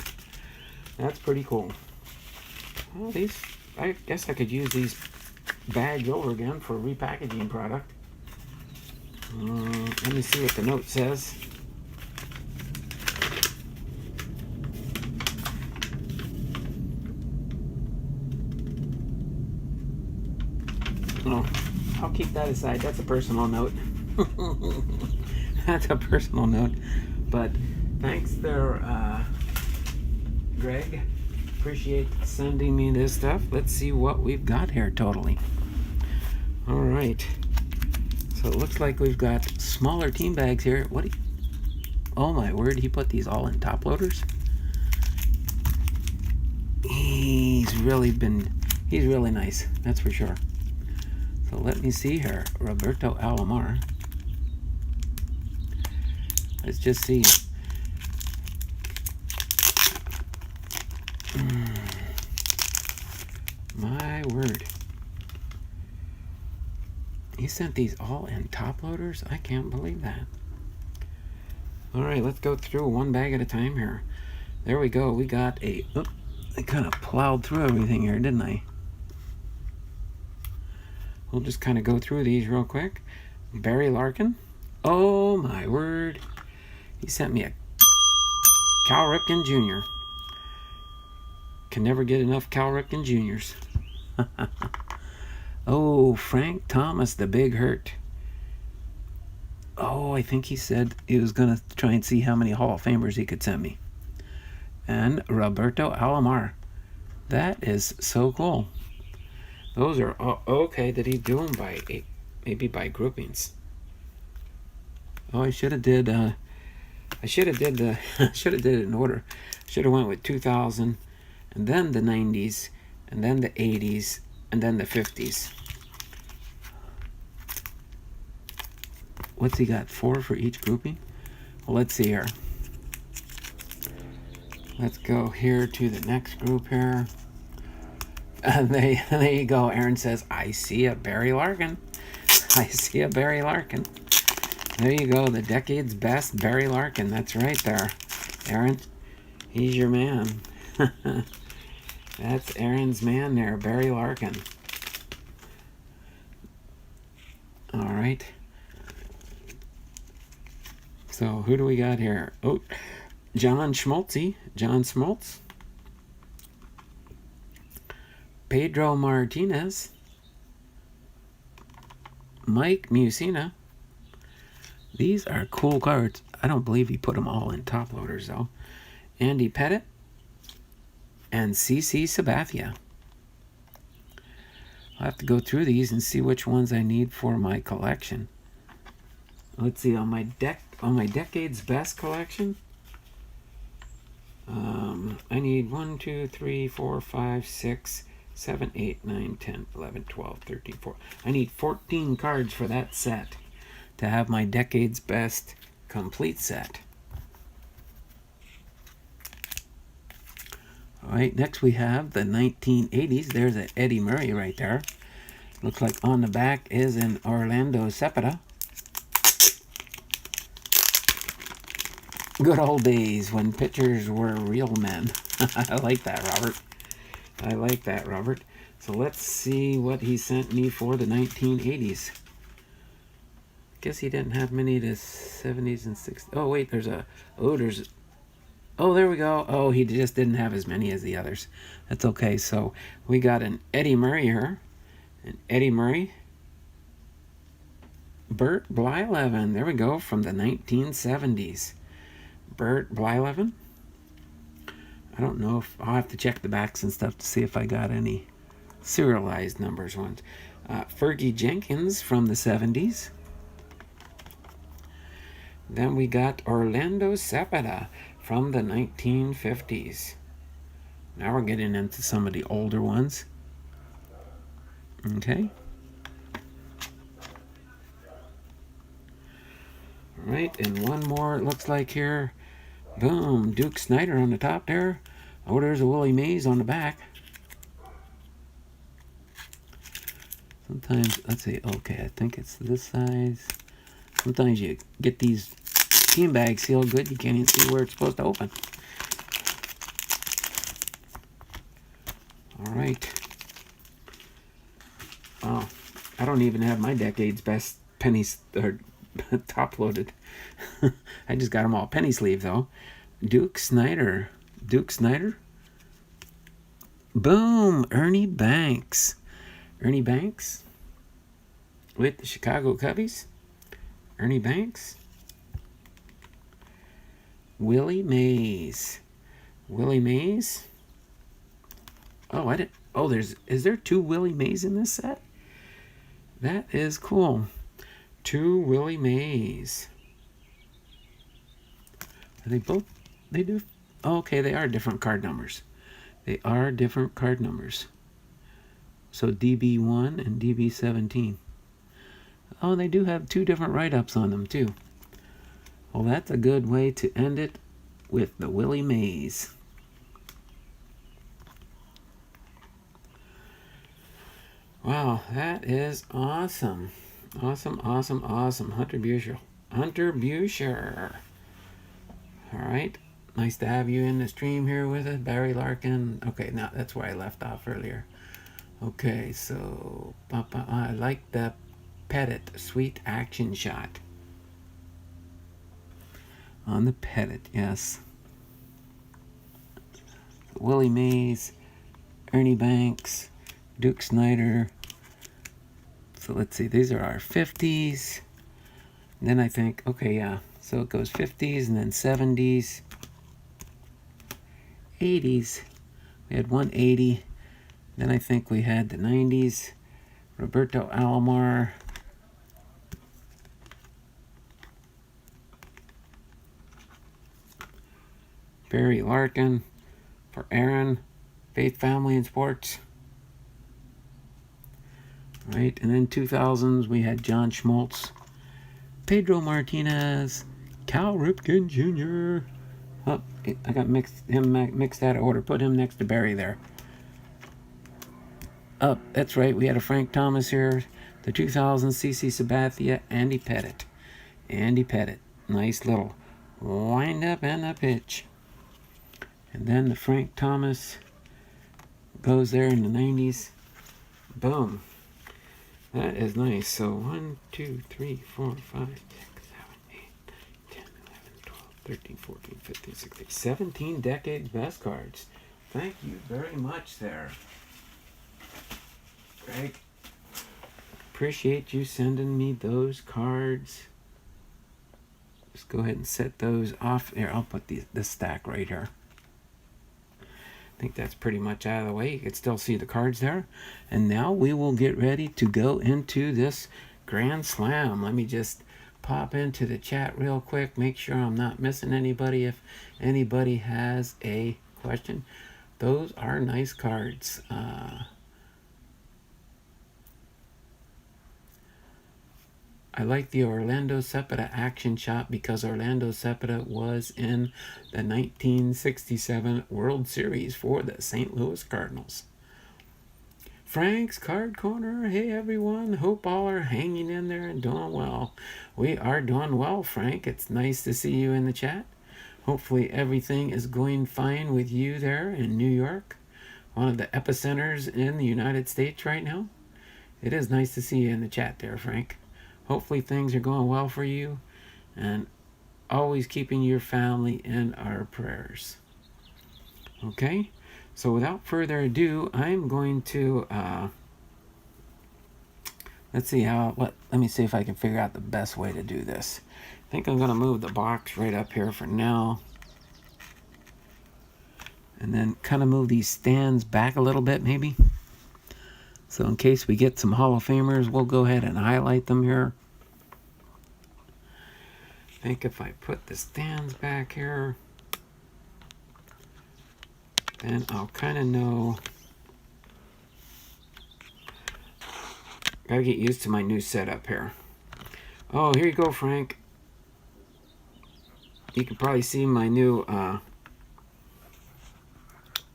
That's pretty cool. Well, these, I guess I could use these bags over again for repackaging product. Let me see what the note says. Oh, I'll keep that aside. That's a personal note. That's a personal note. But thanks there, Greg. Appreciate sending me this stuff. Let's see what we've got here totally. All right. So it looks like we've got smaller team bags here. Oh my word, he put these all in top loaders? He's really nice, that's for sure. So let me see here. Roberto Alomar. Let's just see. My word. He sent these all in top loaders? I can't believe that. All right, let's go through one bag at a time here. There we go. We got I kind of plowed through everything here, didn't I? We'll just kind of go through these real quick. Barry Larkin. Oh my word. He sent me a Cal Ripken Jr. Can never get enough Cal Ripken Jr.'s. Oh, Frank Thomas, the Big Hurt. Oh, I think he said he was going to try and see how many Hall of Famers he could send me. And Roberto Alomar. That is so cool. Those are okay. Did he do them by maybe by groupings? Oh, I should have did it in order. Should have went with 2000, and then the 90s, and then the 80s, and then the 50s. What's he got? 4 for each grouping? Well, let's see here. Let's go here to the next group here. And there you go. Aaron says, I see a Barry Larkin. I see a Barry Larkin. There you go. The decade's best Barry Larkin. That's right there. Aaron, he's your man. That's Aaron's man there, Barry Larkin. All right. So who do we got here? Oh, John Schmaltzy. John Schmaltz. Pedro Martinez. Mike Musina. These are cool cards. I don't believe he put them all in top loaders, though. Andy Pettit. And CC Sabathia. I'll have to go through these and see which ones I need for my collection. Let's see, on my Decade's Best collection, I need 1, 2, 3, 4, 5, 6, 7, 8, 9, 10, 11, 12, 13, 14. I need 14 cards for that set to have my Decade's Best complete set. All right, next we have the 1980s. There's an Eddie Murray right there. Looks like on the back is an Orlando Cepeda. Good old days when pitchers were real men. I like that, Robert. I like that, Robert. So let's see what he sent me for the 1980s. Guess he didn't have many to 70s and 60s. Oh, wait, oh, there we go. Oh, he just didn't have as many as the others. That's okay. So we got an Eddie Murray here. An Eddie Murray. Bert Blyleven. There we go, from the 1970s. Bert Blyleven. I don't know if I'll have to check the backs and stuff to see if I got any serialized numbers ones. Fergie Jenkins from the 70s. Then we got Orlando Cepeda from the 1950s. Now we're getting into some of the older ones. Okay. All right, and one more, it looks like here. Boom, Duke Snider on the top there. Oh, there's a Willie Mays on the back. Sometimes, let's see, okay, I think it's this size. Sometimes you get these team bags sealed good, you can't even see where it's supposed to open. All right. Oh, I don't even have my decade's best pennies or top loaded. I just got them all penny sleeve though. Duke Snider. Duke Snider. Boom! Ernie Banks. Ernie Banks with the Chicago Cubbies. Ernie Banks. Willie Mays. Willie Mays. Oh, I didn't. Oh, is there 2 Willie Mays in this set? That is cool. 2 Willie Mays. Are they both? They do. Oh, okay, they are different card numbers. They are different card numbers. So DB1 and DB17. Oh, they do have 2 different write-ups on them too. Well, that's a good way to end it with the Willie Mays. Wow, that is awesome. Awesome, awesome, awesome. Hunter Buescher. Hunter Buescher. All right. Nice to have you in the stream here with us. Barry Larkin. Okay, now that's where I left off earlier. Okay, so I like the Pettit. Sweet action shot. On the Pettit, yes. Willie Mays. Ernie Banks. Duke Snider. So let's see, these are our 50s. And then I think, okay, yeah. So it goes 50s and then 70s. 80s. We had 180. Then I think we had the 90s. Roberto Alomar. Barry Larkin. For Aaron. Faith, Family, and Sports. Right, and then 2000s we had John Schmaltz, Pedro Martinez, Cal Ripken Jr. Oh, I got mixed out of order. Put him next to Barry there. Oh, that's right. We had a Frank Thomas here. The 2000s CC Sabathia, Andy Pettit. Andy Pettit. Nice little wind up and a pitch. And then the Frank Thomas goes there in the 90s. Boom. That is nice. So 1, 2, 3, 4, 5, 6, 7, 8, 10, 11, 12, 13, 14, 15, 16, 17 decades best cards. Thank you very much there, Greg. Appreciate you sending me those cards. Just go ahead and set those off. Here, I'll put this stack right here. I think that's pretty much out of the way. You can still see the cards there. And now we will get ready to go into this Grand Slam. Let me just pop into the chat real quick. Make sure I'm not missing anybody. If anybody has a question. Those are nice cards. I like the Orlando Cepeda action shot because Orlando Cepeda was in the 1967 World Series for the St. Louis Cardinals. Frank's Card Corner. Hey everyone, hope all are hanging in there and doing well. We are doing well, Frank. It's nice to see you in the chat. Hopefully everything is going fine with you there in New York, one of the epicenters in the United States right now. It is nice to see you in the chat there, Frank. Hopefully things are going well for you and always keeping your family in our prayers. Okay, so without further ado, I'm going to, let me see if I can figure out the best way to do this. I think I'm going to move the box right up here for now. And then kind of move these stands back a little bit maybe. So in case we get some Hall of Famers, we'll go ahead and highlight them here. I think if I put the stands back here, then I'll kind of know. Gotta get used to my new setup here. Oh, here you go, Frank. You can probably see my new,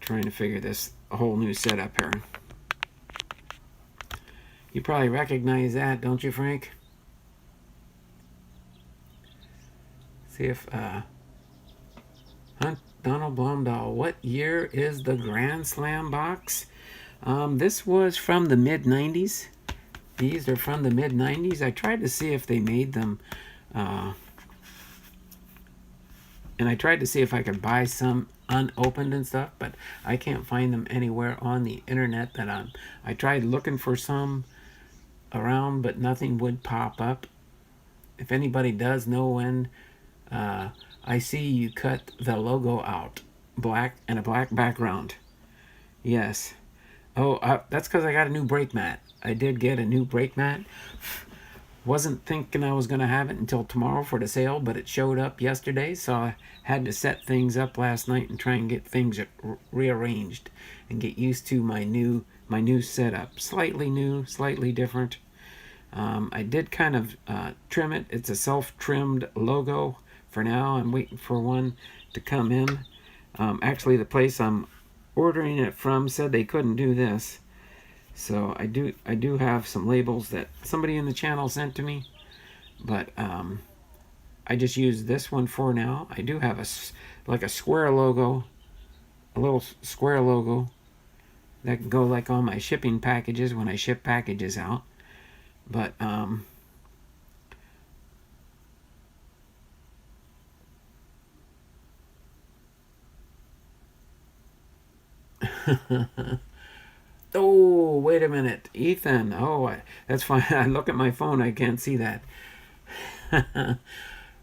trying to figure this whole new setup here. You probably recognize that, don't you, Frank? See if, Hunt Donald Blomdahl, what year is the GrandSlam box? This was from the mid-90s. These are from the mid-90s. I tried to see if they made them, and I tried to see if I could buy some unopened and stuff, but I can't find them anywhere on the internet that I tried looking for some around, but nothing would pop up. If anybody does know when, I see you cut the logo out, black and a black background. Yes. Oh, that's because I got a new brake mat. I did get a new brake mat. Wasn't thinking I was going to have it until tomorrow for the sale, but it showed up yesterday, so I had to set things up last night and try and get things rearranged and get used to my new setup. Slightly new, slightly different. I did kind of trim it. It's a self-trimmed logo for now. I'm waiting for one to come in. Actually, the place I'm ordering it from said they couldn't do this. So I do have some labels that somebody in the channel sent to me, but I just use this one for now. I do have a square logo, a little square logo that can go like on my shipping packages when I ship packages out. But oh, wait a minute, Ethan. Oh, that's fine. I look at my phone, I can't see that.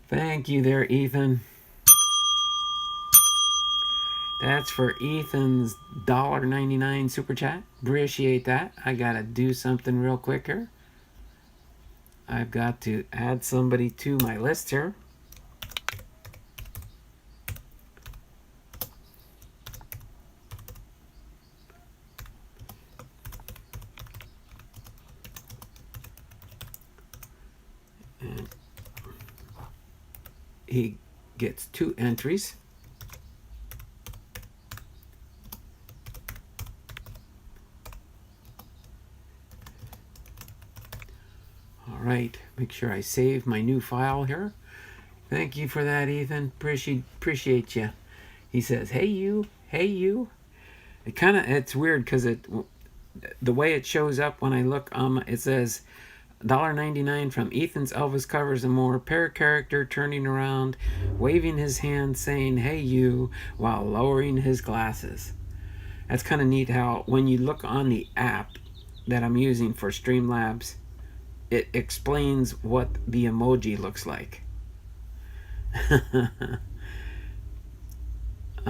Thank you there, Ethan. That's for Ethan's $1.99 super chat. Appreciate that. I gotta do something real quick here. I've got to add somebody to my list here. And he gets 2 entries. All right, make sure I save my new file here. Thank you for that, Ethan. Appreciate you. He says, "Hey you, hey you." It's weird because the way it shows up when I look, it says $1.99 from Ethan's Elvis Covers and More. Pair character turning around, waving his hand, saying "Hey you," while lowering his glasses. That's kind of neat how when you look on the app that I'm using for Streamlabs, it explains what the emoji looks like.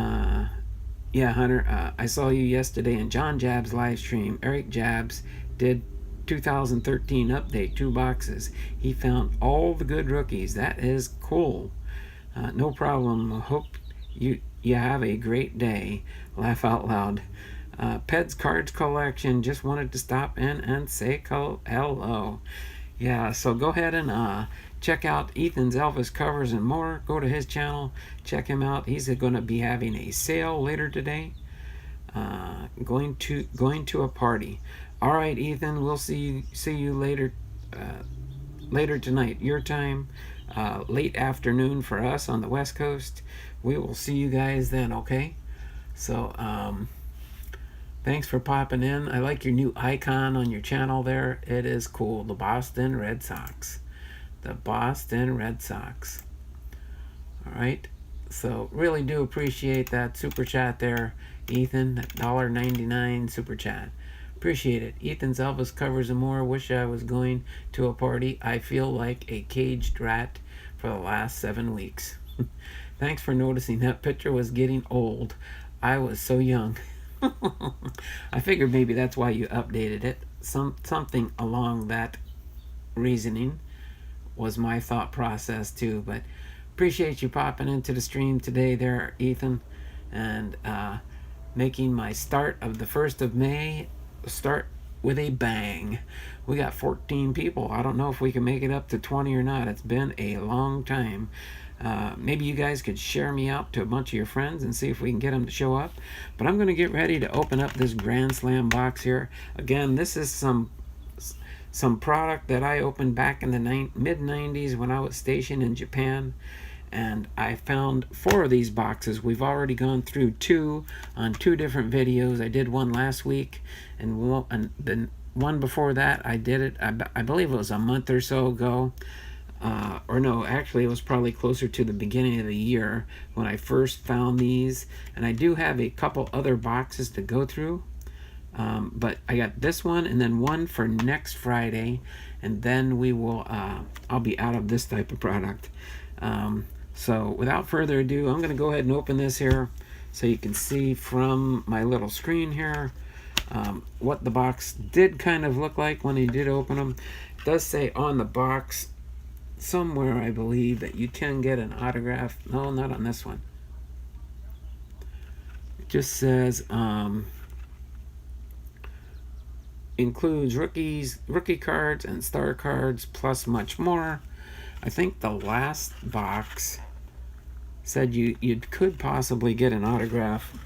Yeah, Hunter, I saw you yesterday in John Jab's live stream. Eric Jabs did 2013 update, 2 boxes. He found all the good rookies. That is cool. No problem. Hope you have a great day. Laugh out loud. Ped's Cards Collection just wanted to stop in and say hello. Yeah, so go ahead and check out Ethan's Elvis Covers and More. Go to his channel, check him out. He's going to be having a sale later today. Going to a party. All right, Ethan, we'll see you later later tonight, your time, late afternoon for us on the West Coast. We will see you guys then, okay? So thanks for popping in. I like your new icon on your channel there. It is cool. The Boston Red Sox. The Boston Red Sox. All right. So really do appreciate that super chat there, Ethan. That $1.99 super chat. Appreciate it. Ethan's Elvis Covers and More. Wish I was going to a party. I feel like a caged rat for the last 7 weeks. Thanks for noticing that picture was getting old. I was so young. I figured maybe that's why you updated it. Something along that reasoning was my thought process too. But appreciate you popping into the stream today there, Ethan. And making my start of the 1st of May start with a bang. We got 14 people. I don't know if we can make it up to 20 or not. It's been a long time. Maybe you guys could share me out to a bunch of your friends and see if we can get them to show up. But I'm going to get ready to open up this GrandSlam box here. Again, this is some product that I opened back in the mid-90s when I was stationed in Japan. And I found 4 of these boxes. We've already gone through 2 on 2 different videos. I did one last week, and the one before that I did it, I believe it was a month or so ago. Or no, actually it was probably closer to the beginning of the year when I first found these. And I do have a couple other boxes to go through. But I got this one and then one for next Friday. And then we will, I'll be out of this type of product. So without further ado, I'm going to go ahead and open this here so you can see from my little screen here what the box did kind of look like when you did open them. It does say on the box somewhere, I believe, that you can get an autograph. No, not on this one. It just says includes rookie cards and star cards plus much more. I think the last box said you could possibly get an autograph.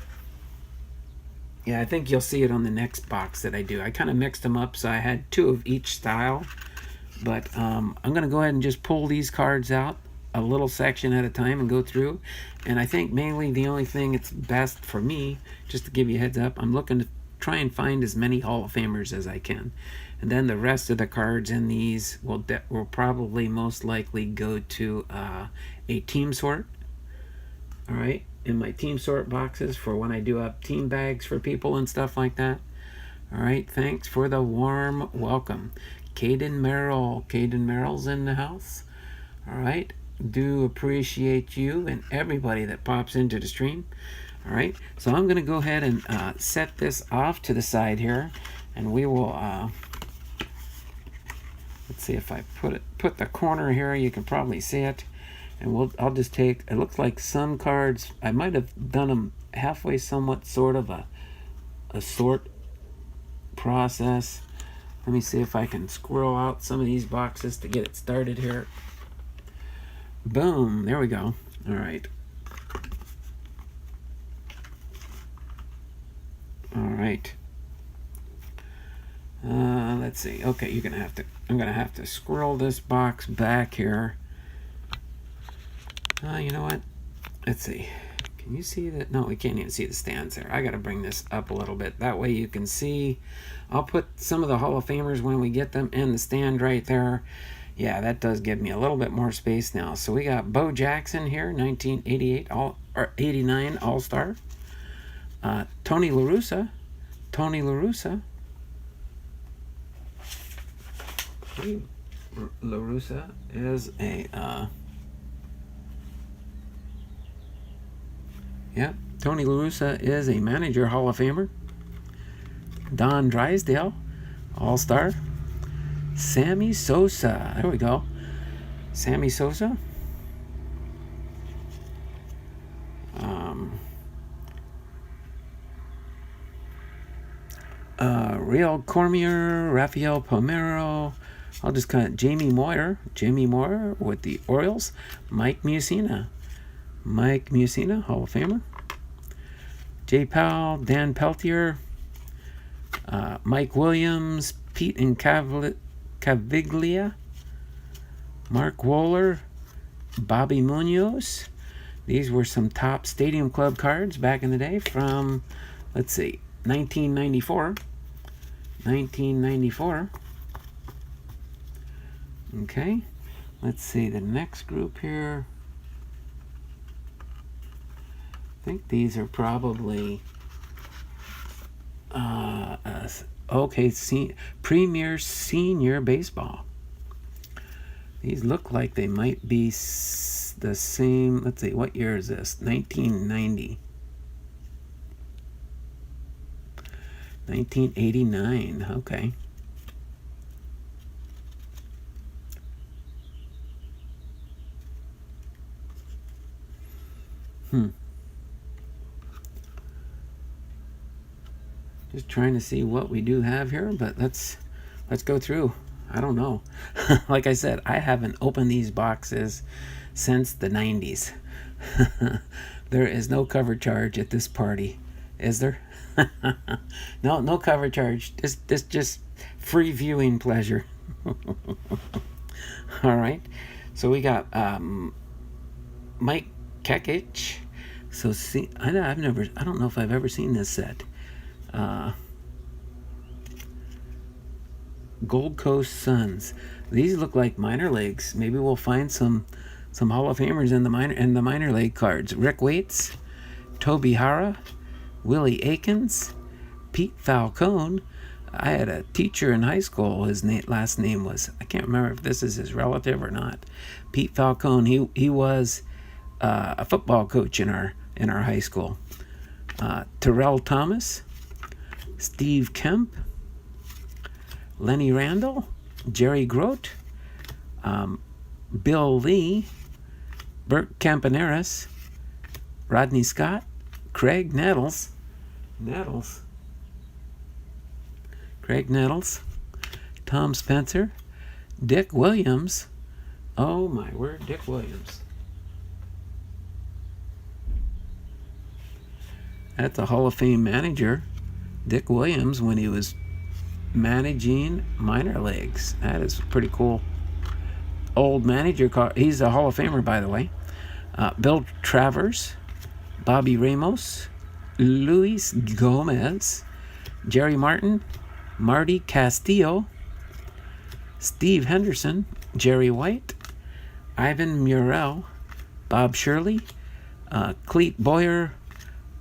Yeah, I think you'll see it on the next box that I do. I kind of mixed them up, so I had 2 of each style. But I'm going to go ahead and just pull these cards out a little section at a time and go through. And I think mainly the only thing it's best for me, just to give you a heads up, I'm looking to try and find as many Hall of Famers as I can. And then the rest of the cards in these will probably most likely go to a team sort. All right, in my team sort boxes for when I do up team bags for people and stuff like that. All right, thanks for the warm welcome. Caden Merrill. Caden Merrill's in the house. All right, do appreciate you and everybody that pops into the stream. All right, so I'm going to go ahead and set this off to the side here, and we will let's see if I put the corner here, you can probably see it. And I'll just take, it looks like some cards, I might have done them halfway, somewhat sort of a sort process. Let me see if I can squirrel out some of these boxes to get it started here. Boom, there we go. All right. All right. Let's see. Okay, I'm gonna have to squirrel this box back here. You know what? Let's see. Can you see that? No, we can't even see the stands there. I got to bring this up a little bit. That way you can see. I'll put some of the Hall of Famers when we get them in the stand right there. Yeah, that does give me a little bit more space now. So we got Bo Jackson here, 1988 or 89 All-Star. Tony La Russa. La Russa is a yeah, Tony La Russa is a manager Hall of Famer. Don Drysdale, All-Star. Sammy Sosa, there we go. Sammy Sosa. Real Cormier, Rafael Palmeiro. I'll just kind of Jamie Moyer with the Orioles. Mike Mussina, Hall of Famer. Jay Powell, Dan Peltier, Mike Williams, Pete Caviglia, Mark Wohler, Bobby Munoz. These were some top Stadium Club cards back in the day from, let's see, 1994. Okay, let's see the next group here. I think these are probably Premier Senior Baseball. These look like they might be the same. Let's see, what year is this? 1990. 1989. Okay. Just trying to see what we do have here, but let's go through. I don't know. Like I said, I haven't opened these boxes since the 90s. There is no cover charge at this party, is there? No cover charge. This just free viewing pleasure. All right. So we got Mike Kekich. So see, I don't know if I've ever seen this set. Gold Coast Suns. These look like minor leagues. Maybe we'll find some Hall of Famers in the minor league cards. Rick Waite, Toby Hara, Willie Aikens, Pete Falcone. I had a teacher in high school. His last name was, I can't remember if this is his relative or not. Pete Falcone. He was a football coach in our high school. Terrell Thomas, Steve Kemp, Lenny Randall, Jerry Grote, Bill Lee, Bert Campaneris, Rodney Scott, Craig Nettles, Tom Spencer, Dick Williams. Oh my word, Dick Williams. That's a Hall of Fame manager, Dick Williams, when he was managing minor leagues. That is pretty cool. Old manager card. He's a Hall of Famer, by the way. Bill Travers, Bobby Ramos, Luis Gomez, Jerry Martin, Marty Castillo, Steve Henderson, Jerry White, Ivan Murrell, Bob Shirley, Clete Boyer,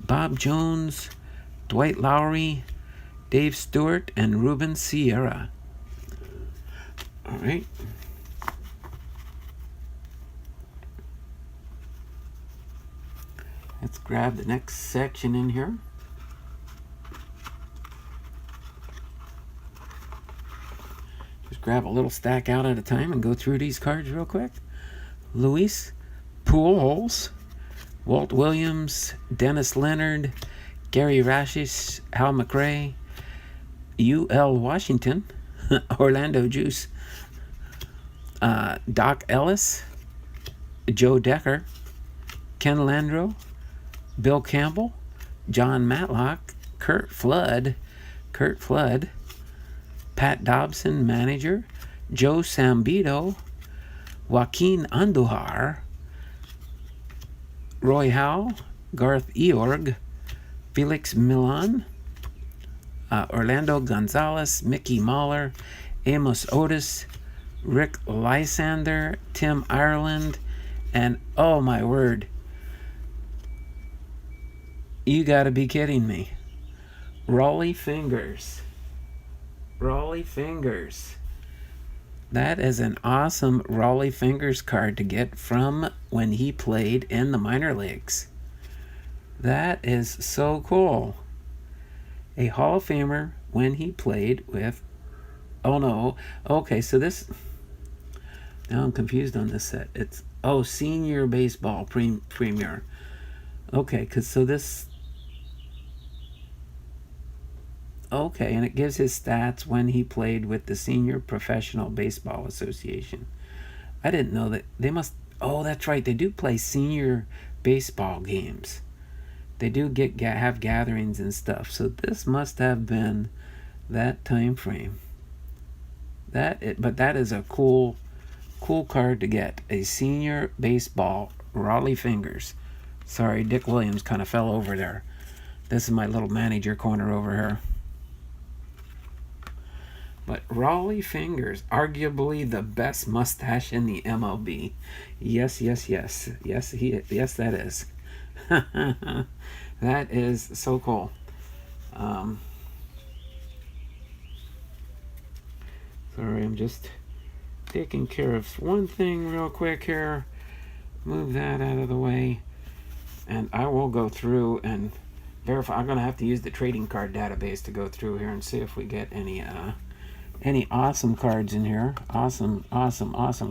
Bob Jones, Dwight Lowry, Dave Stewart, and Ruben Sierra. All right. Let's grab the next section in here. Just grab a little stack out at a time and go through these cards real quick. Luis Pujols, Walt Williams, Dennis Leonard, Gary Rashish, Hal McRae, U.L. Washington, Orlando Juice, Doc Ellis, Joe Decker, Ken Landreau, Bill Campbell, John Matlock, Kurt Flood, Pat Dobson, manager, Joe Sambito, Joaquin Andujar, Roy Howell, Garth Eorg, Felix Milan, Orlando Gonzalez, Mickey Mahler, Amos Otis, Rick Lysander, Tim Ireland, and oh my word, you gotta be kidding me, Rollie Fingers. That is an awesome Rollie Fingers card to get from when he played in the minor leagues. That is so cool. A Hall of Famer when he played with... Oh no. Okay, so this... Now I'm confused on this set. It's... Oh, Senior Baseball Premier. Okay, because so this... Okay, and it gives his stats when he played with the Senior Professional Baseball Association. I didn't know that. They must... Oh, that's right. They do play senior baseball games. They do have gatherings and stuff. So this must have been that time frame. But that is a cool card to get. A Senior Baseball Rollie Fingers. Sorry, Dick Williams kind of fell over there. This is my little manager corner over here. But Rollie Fingers, arguably the best mustache in the MLB. Yes, that is. That is so cool. Sorry, I'm just taking care of one thing real quick here. Move that out of the way. And I will go through and verify. I'm going to have to use the trading card database to go through here and see if we get any awesome cards in here. Awesome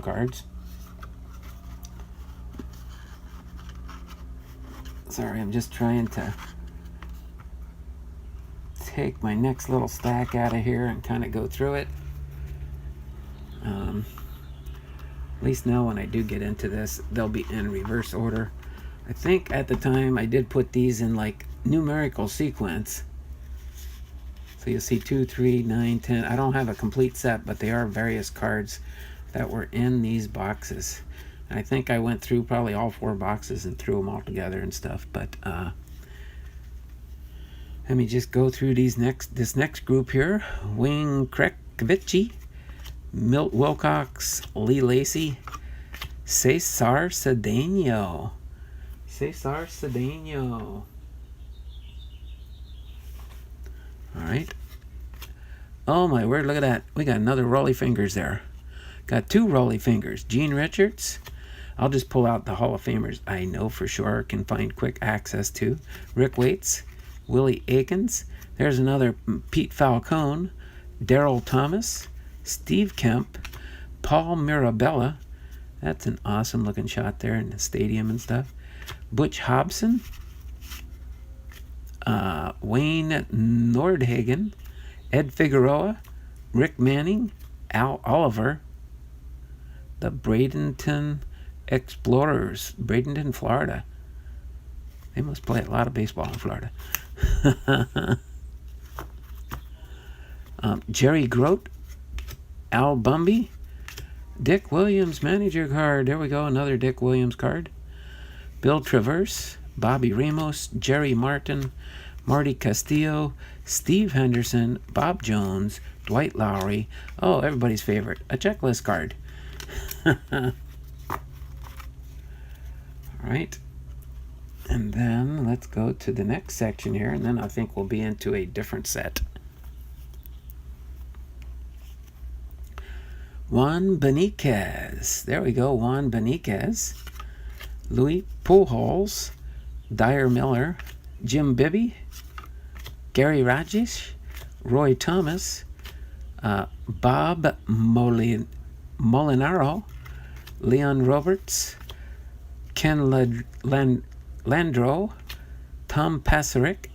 cards. Sorry, I'm just trying to take my next little stack out of here and kind of go through it. At least now when I do get into this, they'll be in reverse order. I think at the time I did put these in like numerical sequence. So you'll see 2, 3, 9, 10. I don't have a complete set, but they are various cards that were in these boxes. I think I went through probably all 4 boxes and threw them all together and stuff. But let me just go through this next group here. Wayne Coveleski, Milt Wilcox, Lee Lacy, Cesar Cedeno. Cesar Cedeno. All right. Oh my word, look at that. We got another Rolly Fingers there. Got 2 Rolly Fingers. Gene Richards. I'll just pull out the Hall of Famers I know for sure can find quick access to. Rick Waite, Willie Aikens. There's another Pete Falcone, Daryl Thomas, Steve Kemp, Paul Mirabella. That's an awesome looking shot there in the stadium and stuff. Butch Hobson, Wayne Nordhagen, Ed Figueroa, Rick Manning, Al Oliver, the Bradenton Explorers, Bradenton, Florida. They must play a lot of baseball in Florida. Jerry Grote, Al Bumby, Dick Williams manager card. There we go, another Dick Williams card. Bill Traverse, Bobby Ramos, Jerry Martin, Marty Castillo, Steve Henderson, Bob Jones, Dwight Lowry. Oh, everybody's favorite, a checklist card. All right. And then let's go to the next section here, and then I think we'll be into a different set. Juan Beniquez. There we go, Juan Beniquez. Louis Pujols, Dyer Miller, Jim Bibby, Gary Rajesh, Roy Thomas, Bob Molinaro, Leon Roberts, Ken Landreau, Tom Pasarik,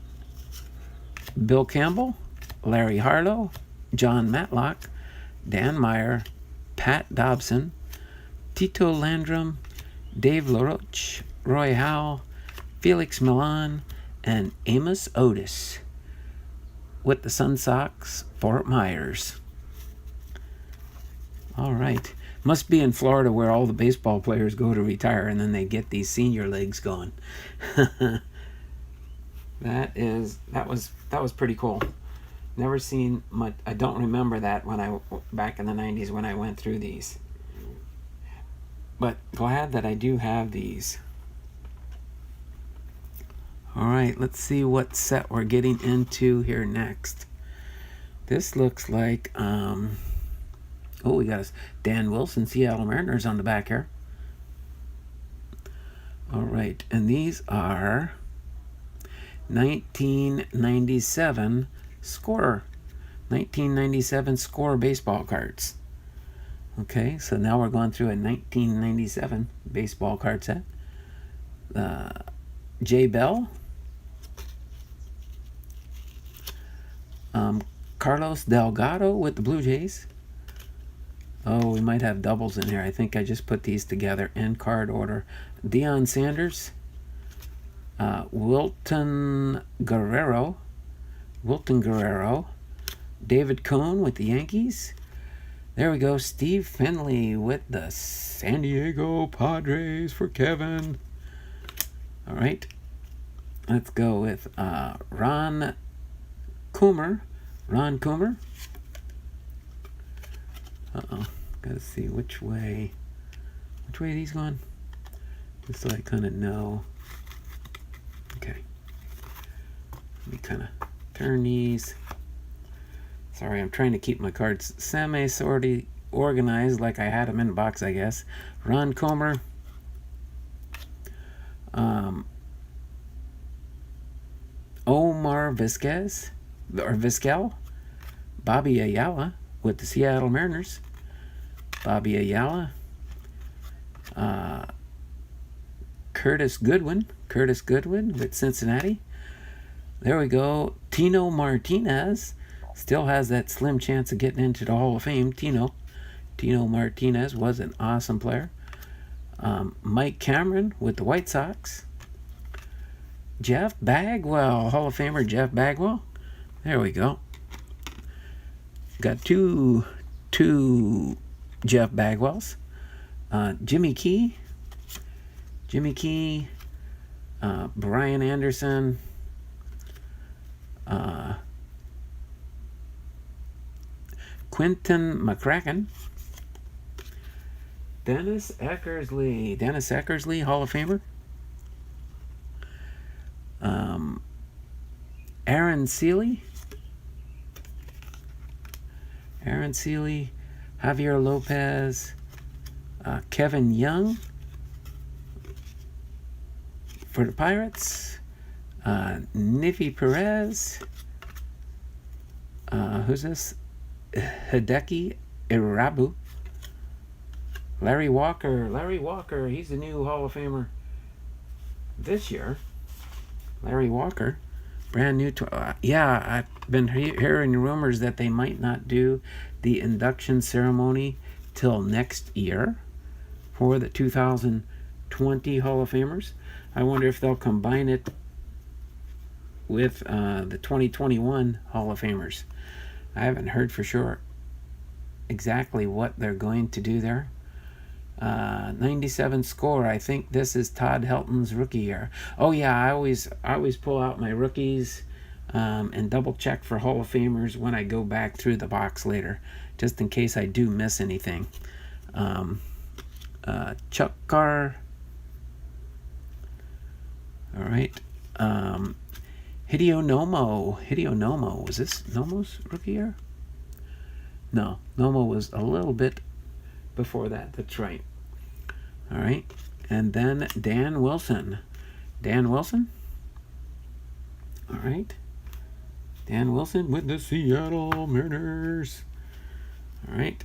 Bill Campbell, Larry Harlow, John Matlock, Dan Meyer, Pat Dobson, Tito Landrum, Dave LaRoche, Roy Howell, Felix Milan, and Amos Otis with the Sun Sox, Fort Myers. All right. Must be in Florida where all the baseball players go to retire and then they get these senior leagues going. That was pretty cool. Never seen much. I don't remember that back in the 90s when I went through these. But glad that I do have these. All right, let's see what set we're getting into here next. This looks like, oh, we got a Dan Wilson, Seattle Mariners on the back here. All right, and these are 1997 score baseball cards. Okay, so now we're going through a 1997 baseball card set. Jay Bell, Carlos Delgado with the Blue Jays. Oh, we might have doubles in here. I think I just put these together in card order. Deion Sanders, Wilton Guerrero, David Cohn with the Yankees. There we go, Steve Finley with the San Diego Padres for Kevin. All right, let's go with Ron Coomer. Uh-oh, gotta see which way are these going? Just so I kind of know. Okay, let me kind of turn these. Sorry, I'm trying to keep my cards semi-sorty organized like I had them in the box, I guess. Ron Comer. Omar Vizquel. Bobby Ayala with the Seattle Mariners. Bobby Ayala. Curtis Goodwin with Cincinnati. There we go. Tino Martinez still has that slim chance of getting into the Hall of Fame. Tino Martinez was an awesome player. Mike Cameron with the White Sox. Jeff Bagwell, Hall of Famer Jeff Bagwell. There we go. Got two Jeff Bagwells. Jimmy Key, Brian Anderson, Quentin McCracken, Dennis Eckersley, Hall of Famer. Aaron Seeley, Javier Lopez, Kevin Young for the Pirates, Niffy Perez, who's this? Hideki Irabu, Larry Walker, he's the new Hall of Famer this year. Larry Walker, brand new. I've been hearing rumors that they might not do the induction ceremony till next year for the 2020 Hall of Famers. I wonder if they'll combine it with the 2021 Hall of Famers. I haven't heard for sure exactly what they're going to do there. 97 score. I think this is Todd Helton's rookie year. Oh yeah, I always pull out my rookies and double check for Hall of Famers when I go back through the box later, just in case I do miss anything. Chuck Carr. All right. Hideo Nomo. Was this Nomo's rookie year? No, Nomo was a little bit before that. That's right. All right. And then Dan Wilson. All right. Dan Wilson with the Seattle Mariners. All right.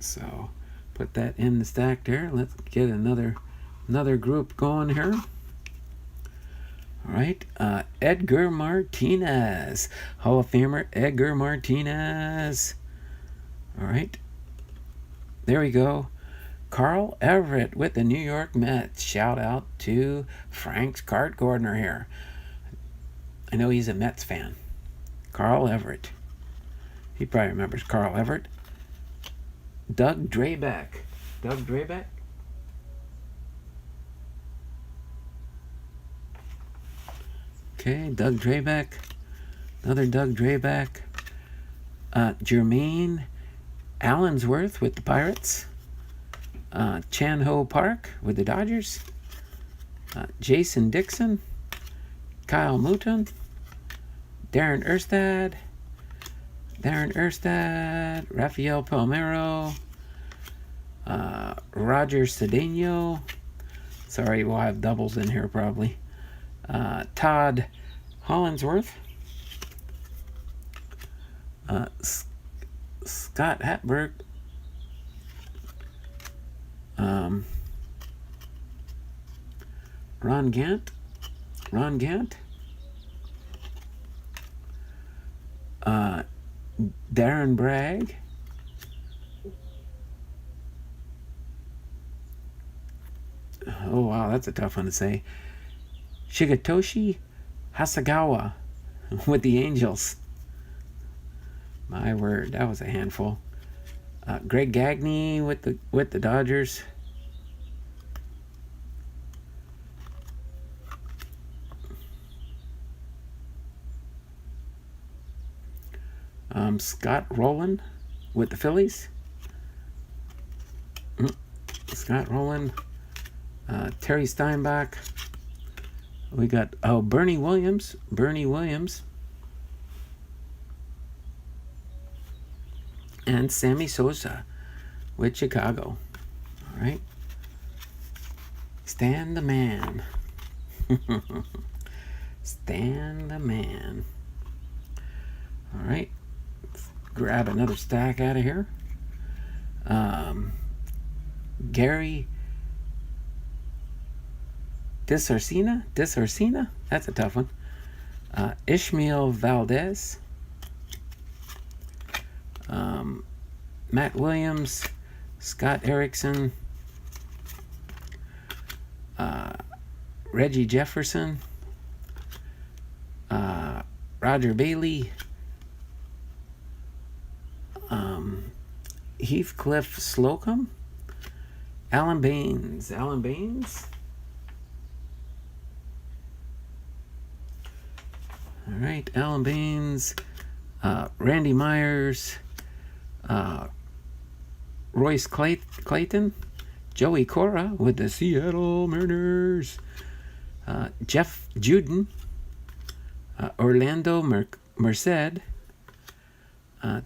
So put that in the stack there. Let's get another group going here. All right. Edgar Martinez. Hall of Famer Edgar Martinez. All right. There we go. Carl Everett with the New York Mets. Shout out to Frank's Cart Gordner here. I know he's a Mets fan. Carl Everett. He probably remembers Carl Everett. Doug Drabek. Okay, Doug Drabek. Another Doug Drabek. Jermaine Allensworth with the Pirates. Chan Ho Park with the Dodgers. Jason Dixon. Kyle Mouton. Darren Erstad. Rafael Palmeiro. Roger Cedeno. Sorry, we'll have doubles in here probably. Todd Hollinsworth. Scott Hatberg. Ron Gant. Darren Bragg. Oh wow, that's a tough one to say. Shigetoshi Hasagawa with the Angels. My word, that was a handful. Greg Gagne with the Dodgers. Scott Rowland with the Phillies. Scott Rowland. Terry Steinbach. We got Bernie Williams. And Sammy Sosa with Chicago. All right. Stan the Man. All right. Let's grab another stack out of here. Gary Disarcina. That's a tough one. Ishmael Valdez, Matt Williams, Scott Erickson, Reggie Jefferson, Roger Bailey, Heathcliff Slocum, Alan Baines. All right, Alan Baines, Randy Myers, Royce Clayton, Joey Cora with the Seattle Mariners, Jeff Juden, Orlando Merced,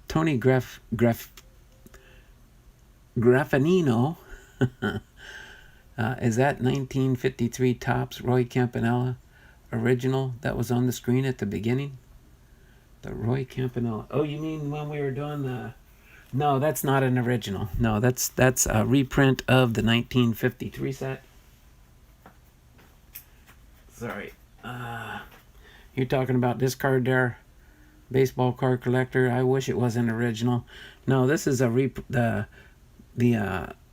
Tony Graffanino. Is that 1953 Topps Roy Campanella original that was on the screen at the beginning? The Roy Campanella. Oh, you mean when we were doing the... No, that's not an original. No, that's a reprint of the 1953 set. Sorry. You're talking about this card there, baseball card collector. I wish it was an original. No, this is the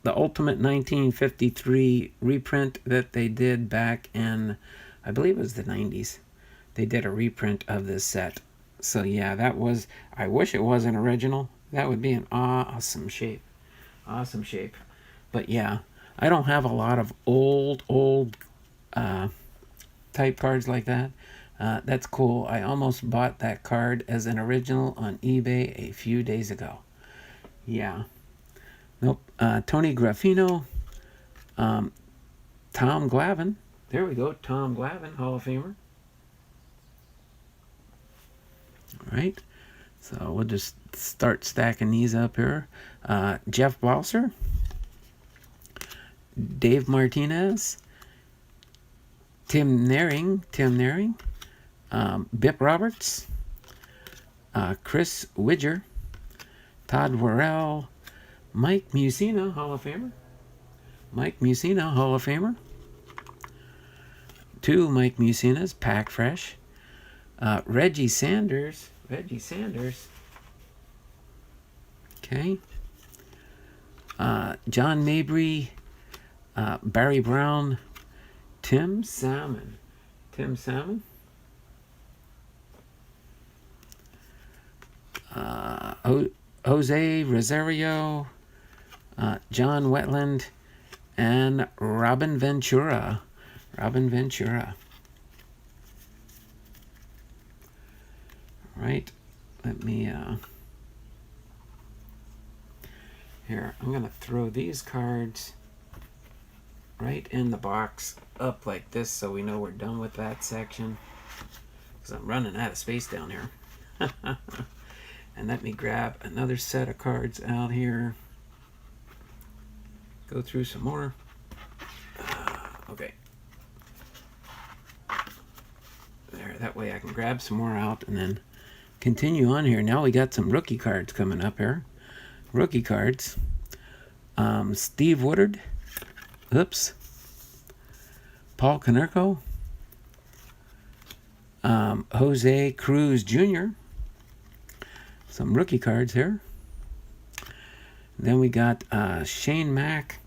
ultimate 1953 reprint that they did back in, I believe it was the 90s. They did a reprint of this set. So yeah, that was, I wish it was an original. That would be an awesome shape. Awesome shape. But yeah, I don't have a lot of old type cards like that. That's cool. I almost bought that card as an original on eBay a few days ago. Yeah. Nope. Tony Graffino. Tom Glavine. There we go. Tom Glavine, Hall of Famer. All right. So we'll just start stacking these up here. Jeff Blauser. Dave Martinez. Tim Naring. Bip Roberts. Chris Widger. Todd Worrell. Mike Mussina, Hall of Famer. Two Mike Mussinas, pack fresh. Reggie Sanders. Okay. John Mabry. Barry Brown. Tim Salmon. Jose Rosario. John Wetland. And Robin Ventura. Right. Let me here, I'm gonna throw these cards right in the box up like this so we know we're done with that section, because I'm running out of space down here. And let me grab another set of cards out here, go through some more. Okay, there, that way I can grab some more out and then continue on here. Now we got some rookie cards coming up here. Rookie cards. Steve Woodard. Oops. Paul Konerko. Jose Cruz Jr. Some rookie cards here. Then we got Shane Mack.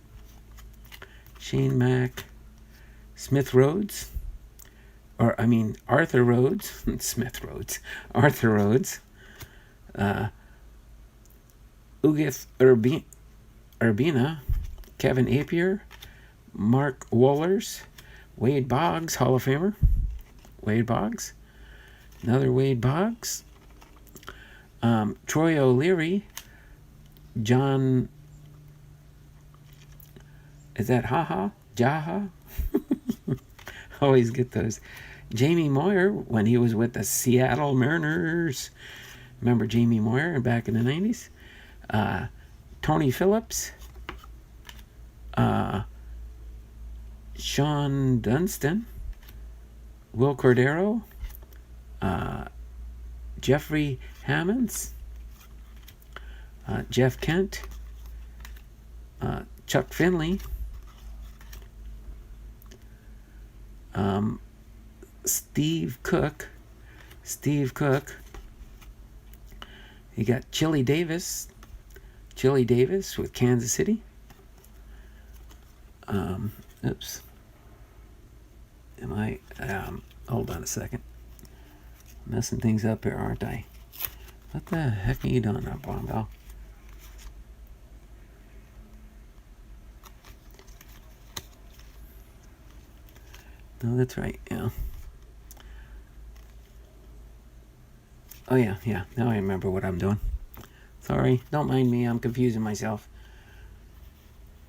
Smith Rhodes. Arthur Rhodes. Smith Rhodes. Arthur Rhodes. Ugith Urbina. Kevin Apier. Mark Wohlers. Wade Boggs, Hall of Famer. Another Wade Boggs. Troy O'Leary. John... Is that Jaha? Always get those. Jamie Moyer, when he was with the Seattle Mariners. Remember Jamie Moyer back in the 90s? Tony Phillips. Sean Dunston. Will Cordero. Jeffrey Hammonds. Jeff Kent. Chuck Finley. Steve Cook. Steve Cook. You got Chili Davis. Chili Davis with Kansas City. Oops. Am I, hold on a second. Messing things up here, aren't I? What the heck are you doing up, Blondell? No, that's right, yeah. Oh, yeah. Now I remember what I'm doing. Sorry, don't mind me. I'm confusing myself.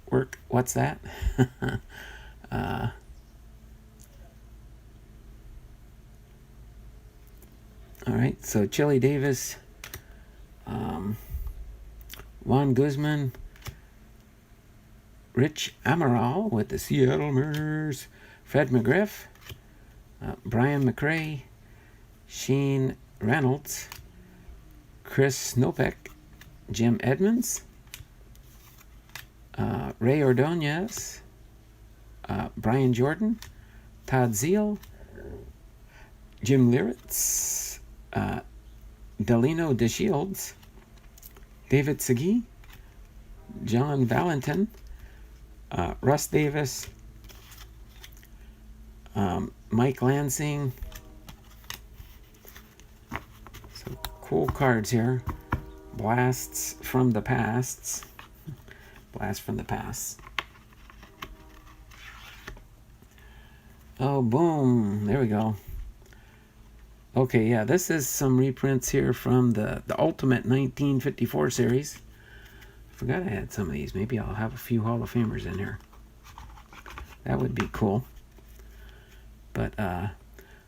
Work, what's that? All right, so Chili Davis, Juan Guzman, Rich Amaral with the Seattle Mariners, Fred McGriff, Brian McRae, Shane Reynolds, Chris Snopek, Jim Edmonds, Ray Ordonez, Brian Jordan, Todd Zeal, Jim Liritz, Delino DeShields, David Segui, John Valentin, Russ Davis, Mike Lansing. So cool cards here. Blasts from the pasts. Blast from the past. Oh, boom. There we go. Okay, yeah, this is some reprints here from the Ultimate 1954 series. I forgot I had some of these. Maybe I'll have a few Hall of Famers in here. That would be cool. But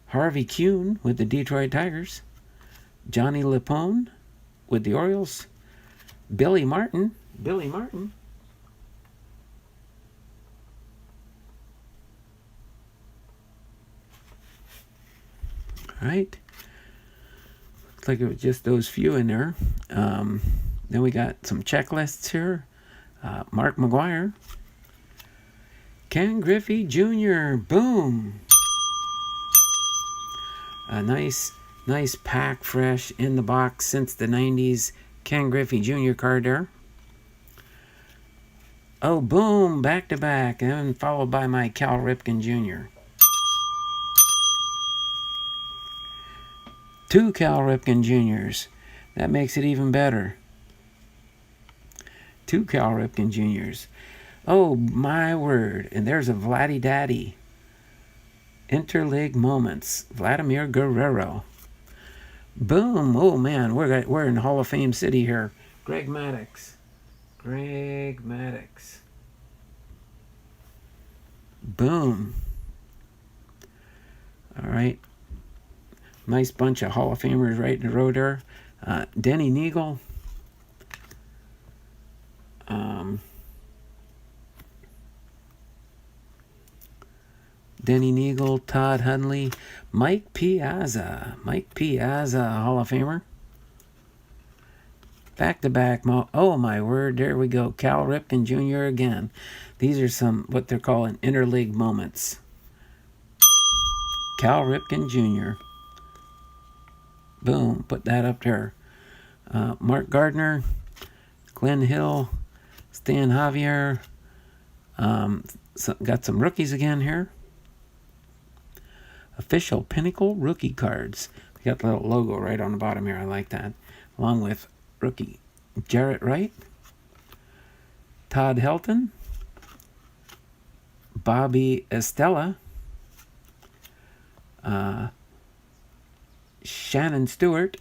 Harvey Kuhn with the Detroit Tigers. Johnny Lepone with the Orioles. Billy Martin. All right. Looks like it was just those few in there. Then we got some checklists here. Mark McGuire. Ken Griffey Jr. Boom. A nice pack, fresh, in the box since the 90s. Ken Griffey Jr. card there. Oh, boom. Back to back. And followed by my Cal Ripken Jr. 2 Cal Ripken Jr.'s. That makes it even better. 2 Cal Ripken Jr.'s. Oh, my word. And there's a Vladdy Daddy. Interleague Moments. Vladimir Guerrero. Boom. Oh, man. We're in Hall of Fame City here. Greg Maddux. Boom. All right. Nice bunch of Hall of Famers right in the row there. Denny Neagle. Denny Neagle, Todd Hundley, Mike Piazza, Hall of Famer. Back-to-back, oh my word, there we go, Cal Ripken Jr. again. These are some, what they're calling interleague moments. Cal Ripken Jr. Boom, put that up there. Mark Gardner, Glenn Hill, Stan Javier. Got some rookies again here. Official Pinnacle rookie cards. We got the little logo right on the bottom here. I like that. Along with rookie Jarrett Wright, Todd Helton, Bobby Estella, Shannon Stewart.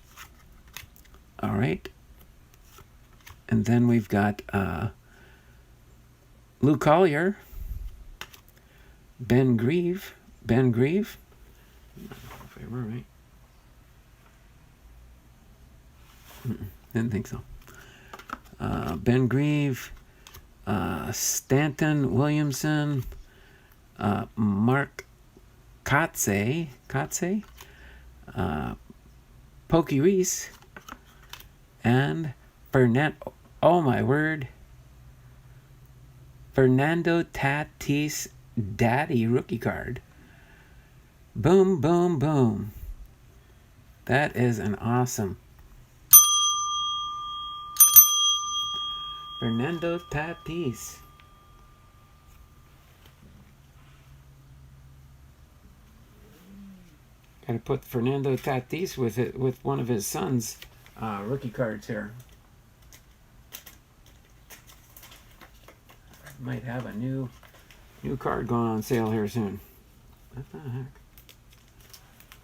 All right. And then we've got Lou Collier, Ben Grieve. Right? Didn't think so. Ben Grieve, Stanton Williamson, Mark Kotze, Pokey Reese, and Fernando. Oh my word! Fernando Tatis Daddy rookie card. Boom, boom, boom. That is an awesome. Fernando Tatis. Got to put Fernando Tatis with one of his sons' rookie cards here. Might have a new card going on sale here soon. What the heck?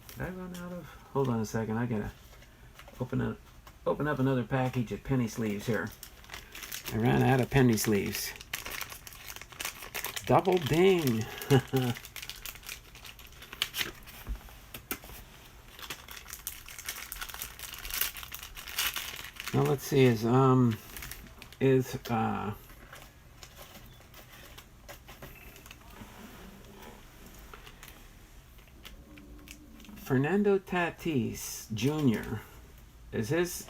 Did I run out of? Hold on a second. I gotta open up another package of penny sleeves here. I ran out of penny sleeves. Double ding. Now let's see, is Fernando Tatis Jr. Is his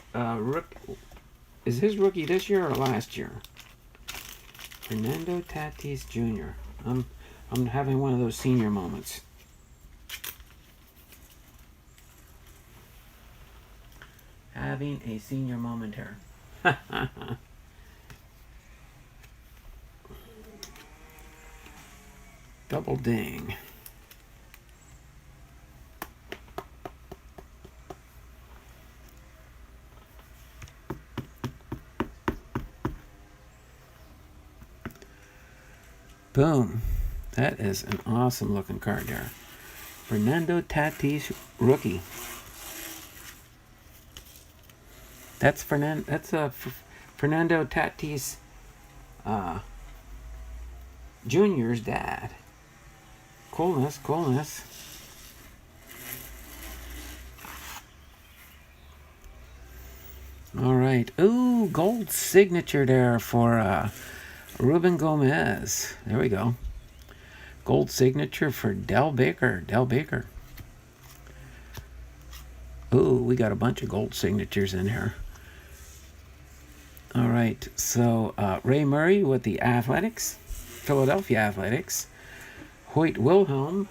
rookie this year or last year? Fernando Tatis Jr. I'm having one of those senior moments. Having a senior moment here. Double ding. Boom. That is an awesome looking card there. Fernando Tatis rookie. That's Fernando Tatis Jr.'s dad. Coolness. All right. Ooh, gold signature there for Ruben Gomez. There we go. Gold signature for Del Baker. Ooh, we got a bunch of gold signatures in here. All right, so Ray Murray with the Athletics, Philadelphia Athletics. Hoyt Wilhelm.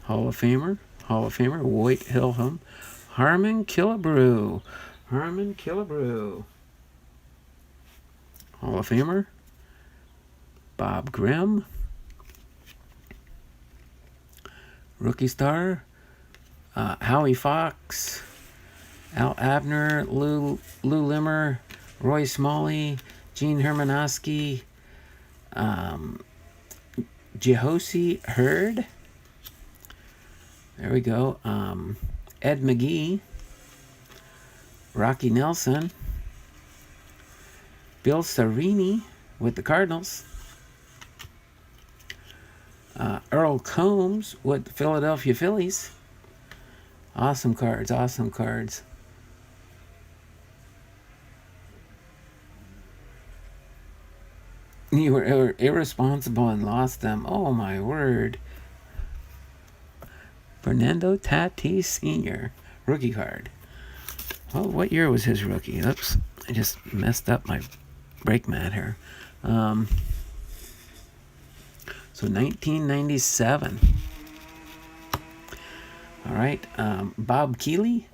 Hall of Famer, Waite Wilhelm. Harmon Killebrew. Hall of Famer, Bob Grimm. Rookie star, Howie Fox, Al Abner, Lou Limmer, Roy Smalley, Gene Hermanowski, Jehosi Hurd. There we go. Ed McGee, Rocky Nelson, Bill Sarini with the Cardinals. Earl Combs with the Philadelphia Phillies. Awesome cards. You were irresponsible and lost them. Oh my word. Fernando Tatis Sr. rookie card. Oh, what year was his rookie? Oops, I just messed up my break mat here. So 1997. All right, Bob Keeley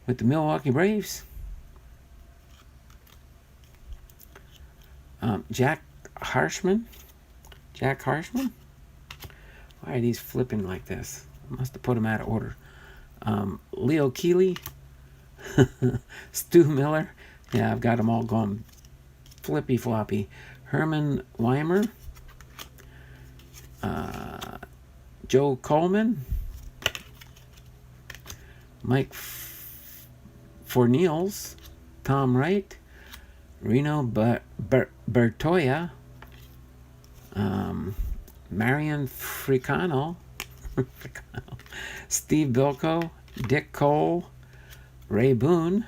with the Milwaukee Braves. Jack Harshman. Why are these flipping like this? I must have put them out of order. Leo Keeley. Stu Miller. Yeah, I've got them all going flippy floppy. Herman Weimer. Joe Coleman. Mike Forniels. Tom Wright. Reno Bertoya. Marion Fricano. Steve Bilko. Dick Cole. Ray Boone.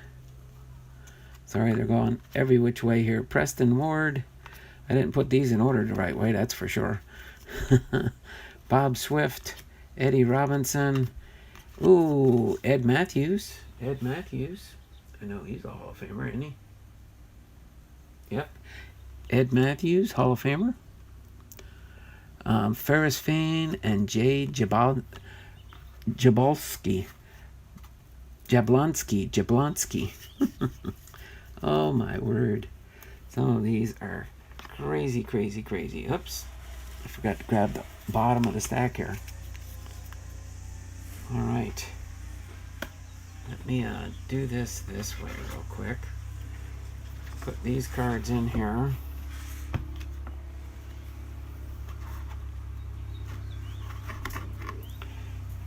Sorry, they're going every which way here. Preston Ward. I didn't put these in order the right way, that's for sure. Bob Swift. Eddie Robinson. Ooh, Ed Matthews. I know he's a Hall of Famer, isn't he? Yep. Ed Matthews, Hall of Famer. Ferris Fane and Jay Jablonski. Oh my word. Some of these are crazy, crazy, crazy. Oops. I forgot to grab the bottom of the stack here. All right. Let me do this way real quick. Put these cards in here.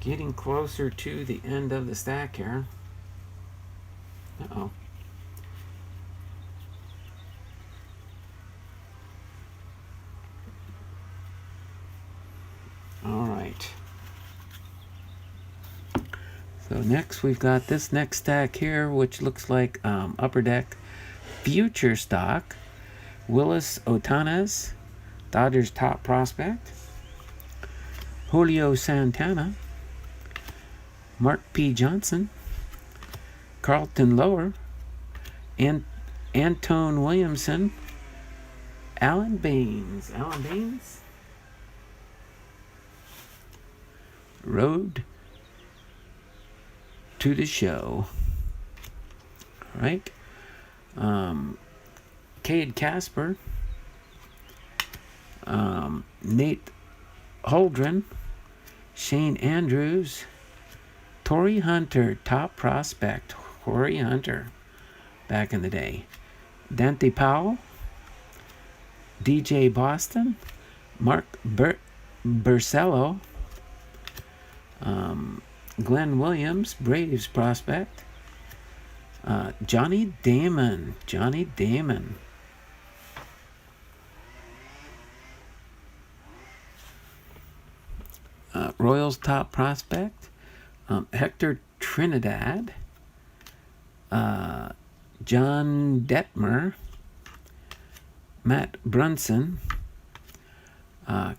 Getting closer to the end of the stack here. Uh-oh. All right. So next we've got this next stack here, which looks like Upper Deck Future Stock. Willis Otanes, Dodgers top prospect. Julio Santana. Mark P. Johnson. Carlton Lower. And Antone Williamson. Alan Baines. Road to the show. All right. Cade Casper. Nate Holdren. Shane Andrews. Torrey Hunter, top prospect. Torrey Hunter, back in the day. Dante Powell. DJ Boston. Mark Bercello. Glenn Williams, Braves prospect. Johnny Damon. Royals top prospect. Hector Trinidad. John Detmer. Matt Brunson.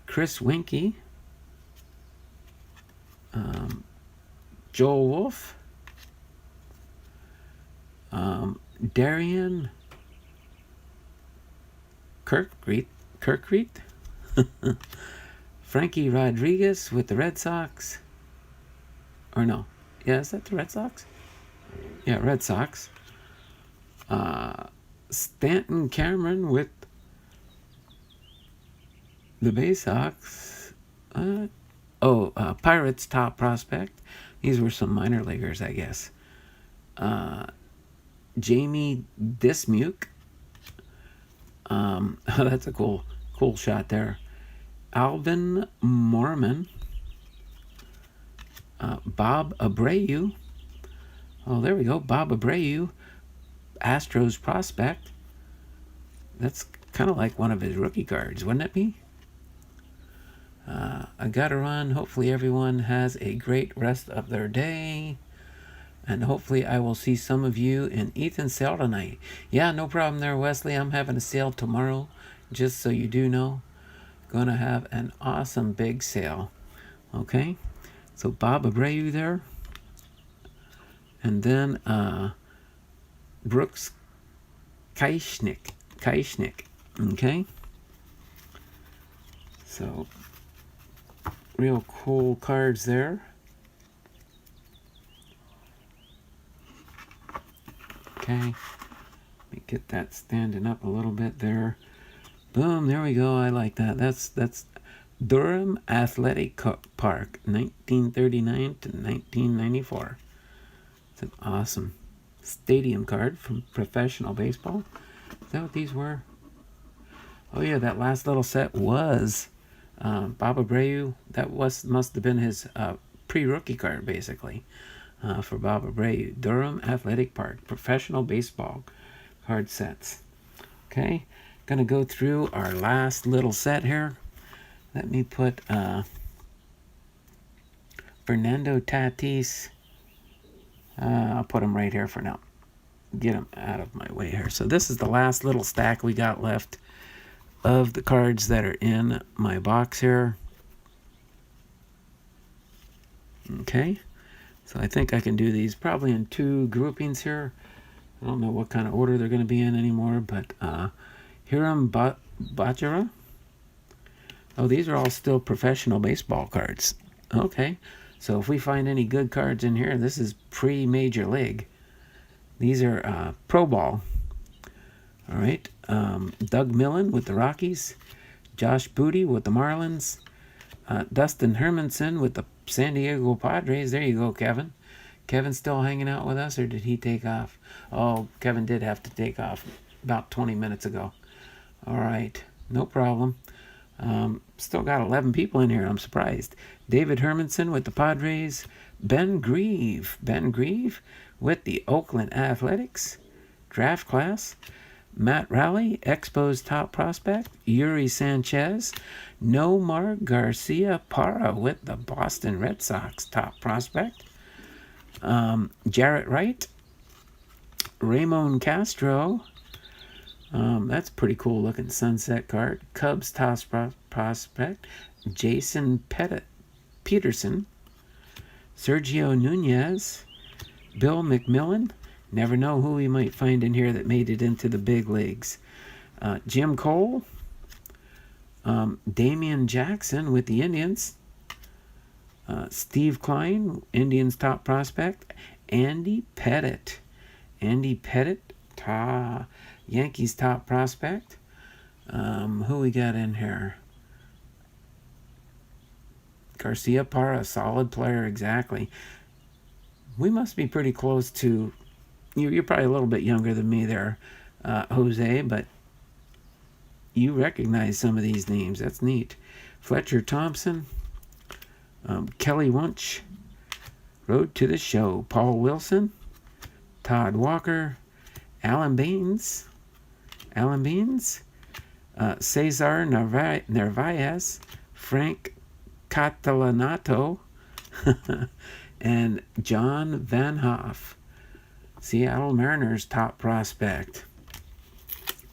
Chris Winkie. Joel Wolf. Darian Kirkreet. Frankie Rodriguez with the Red Sox. Or no. Yeah, is that the Red Sox? Yeah, Red Sox. Stanton Cameron with the Bay Sox. Pirates top prospect. These were some minor leaguers, I guess. Jamie Dismuke. That's a cool shot there. Alvin Mormon. Bob Abreu. Oh, there we go. Bob Abreu. Astros prospect. That's kind of like one of his rookie cards, wouldn't it be? I gotta run. Hopefully everyone has a great rest of their day. And hopefully I will see some of you in Ethan's sale tonight. Yeah, no problem there, Wesley. I'm having a sale tomorrow, just so you do know. Gonna have an awesome big sale. Okay? So Bob Abreu there. And then Brooks Keichnick. Okay? So real cool cards there. Okay, let me get that standing up a little bit there. Boom, there we go. I like that. That's Durham Athletic Park, 1939 to 1994. It's an awesome stadium card from professional baseball. Is that what these were? Oh yeah, that last little set was Bob Abreu. That must have been his pre-rookie card, basically. For Bob Abreu, Durham Athletic Park, professional baseball card sets. Okay, gonna go through our last little set here. Let me put Fernando Tatis. I'll put him right here for now. Get him out of my way here. So this is the last little stack we got left of the cards that are in my box here. Okay. So I think I can do these probably in two groupings here. I don't know what kind of order they're going to be in anymore, but Hiram Bajara, Oh, these are all still professional baseball cards. Okay. So if we find any good cards in here, this is pre-Major League. These are Pro Ball. All right. Doug Millen with the Rockies. Josh Booty with the Marlins. Dustin Hermanson with the San Diego Padres. There you go, Kevin. Kevin's still hanging out with us, or did he take off? Oh, Kevin did have to take off about 20 minutes ago. All right. No problem. Still got 11 people in here. I'm surprised. David Hermanson with the Padres. Ben Grieve. Ben Grieve with the Oakland Athletics. Draft class. Matt Rowley, Expos top prospect. Yuri Sanchez. Nomar Garcia Parra with the Boston Red Sox top prospect. Jarrett Wright. Ramon Castro. That's a pretty cool looking sunset card. Cubs top prospect. Jason Peterson. Sergio Nunez. Bill McMillan. Never know who we might find in here that made it into the big leagues. Jim Cole. Damian Jackson with the Indians. Steve Klein, Indians top prospect. Andy Pettit. Andy Pettit, Yankees top prospect. Who we got in here? Garcia Parra, solid player, exactly. We must be pretty close to... You're probably a little bit younger than me there, Jose, but you recognize some of these names. That's neat. Fletcher Thompson, Kelly Wunsch, Road to the Show, Paul Wilson, Todd Walker, Alan Baines, Cesar Narvaez, Frank Catalanato, and John Van Hoff. Seattle Mariners top prospect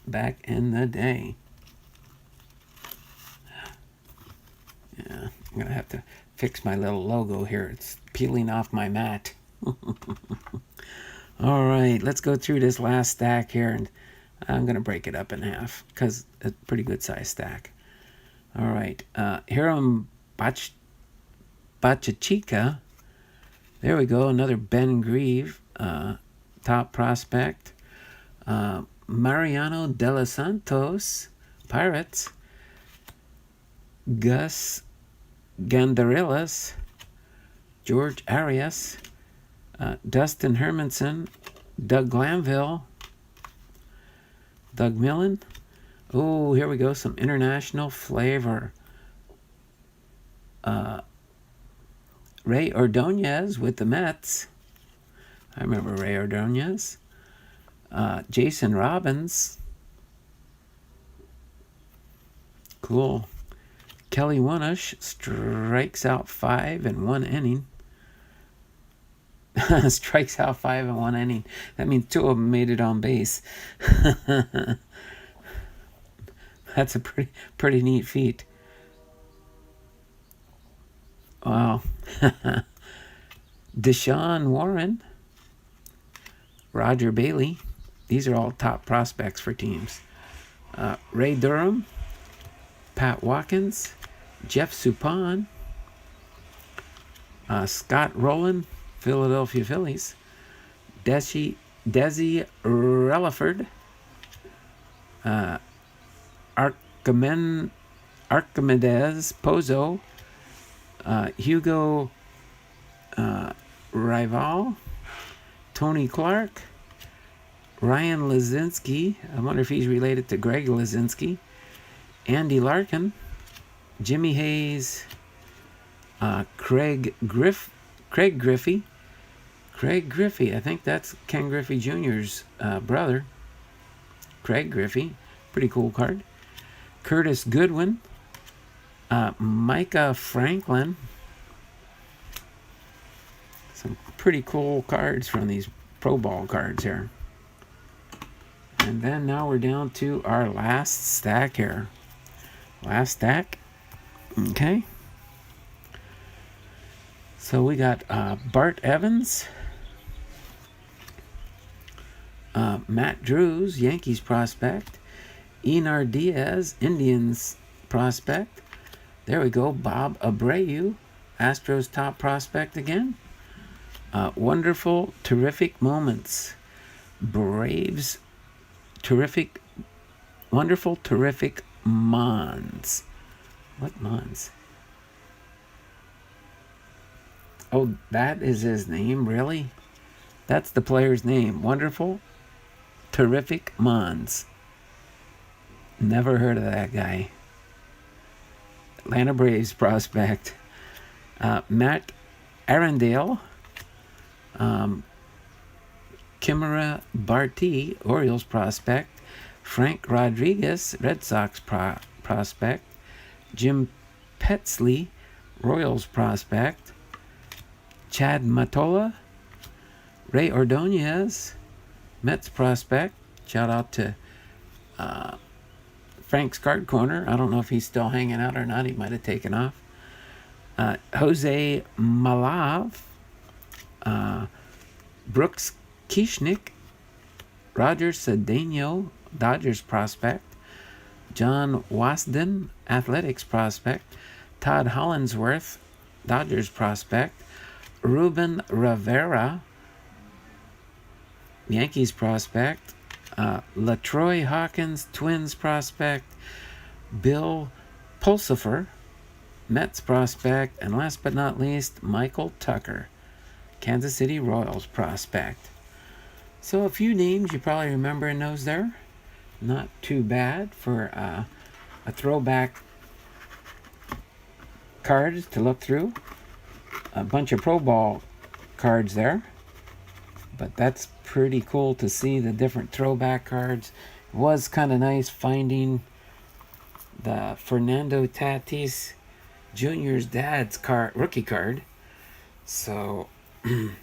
back in the day. Yeah, I'm going to have to fix my little logo here. It's peeling off my mat. All right, let's go through this last stack here, and I'm going to break it up in half because it's a pretty good size stack. All right, Hiram Bachachika. There we go, another Ben Grieve. Top prospect. Mariano De Los Santos, Pirates. Gus Gandarillas, George Arias, Dustin Hermanson, Doug Glanville, Doug Millen. Oh, here we go, some international flavor. Ray Ordonez with the Mets. I remember Ray Ordonez. Jason Robbins. Cool. Kelly Wunsch strikes out 5 in 1 inning. Strikes out 5 in 1 inning. That means 2 of them made it on base. That's a pretty neat feat. Wow. Deshaun Warren. Roger Bailey. These are all top prospects for teams. Ray Durham. Pat Watkins. Jeff Suppan. Scott Rowland. Philadelphia Phillies. Desi Relaford. Archimedes Pozo. Hugo Rival. Tony Clark. Ryan Lazinski. I wonder if he's related to Greg Lazinski. Andy Larkin. Jimmy Hayes. Craig Griffey. Craig Griffey. I think that's Ken Griffey Jr.'s brother. Craig Griffey. Pretty cool card. Curtis Goodwin. Micah Franklin. Some pretty cool cards from these Pro Ball cards here. And then now we're down to our last stack here. Last stack. Okay. So we got Bart Evans. Matt Drews, Yankees prospect. Enar Diaz, Indians prospect. There we go. Bob Abreu, Astros top prospect again. Wonderful, terrific moments. Braves, terrific, wonderful, terrific Mons. What Mons? Oh, that is his name, really? That's the player's name. Wonderful, terrific Mons. Never heard of that guy. Atlanta Braves prospect. Matt Arundel. Kimura Barti, Orioles prospect. Frank Rodriguez, Red Sox prospect. Jim Petsley, Royals prospect. Chad Matola, Ray Ordonez, Mets prospect. Shout out to Frank's Card Corner. I don't know if he's still hanging out or not. He might have taken off. Jose Malav, Brooks Kishnick, Roger Cedeno, Dodgers prospect. John Wasden, Athletics prospect. Todd Hollinsworth, Dodgers prospect. Ruben Rivera, Yankees prospect. LaTroy Hawkins, Twins prospect. Bill Pulsifer, Mets prospect. And last but not least, Michael Tucker, Kansas City Royals prospect. So a few names you probably remember in those there. Not too bad for a throwback cards to look through. A bunch of Pro Ball cards there. But that's pretty cool to see the different throwback cards. It was kind of nice finding the Fernando Tatis Jr.'s dad's rookie card. So, in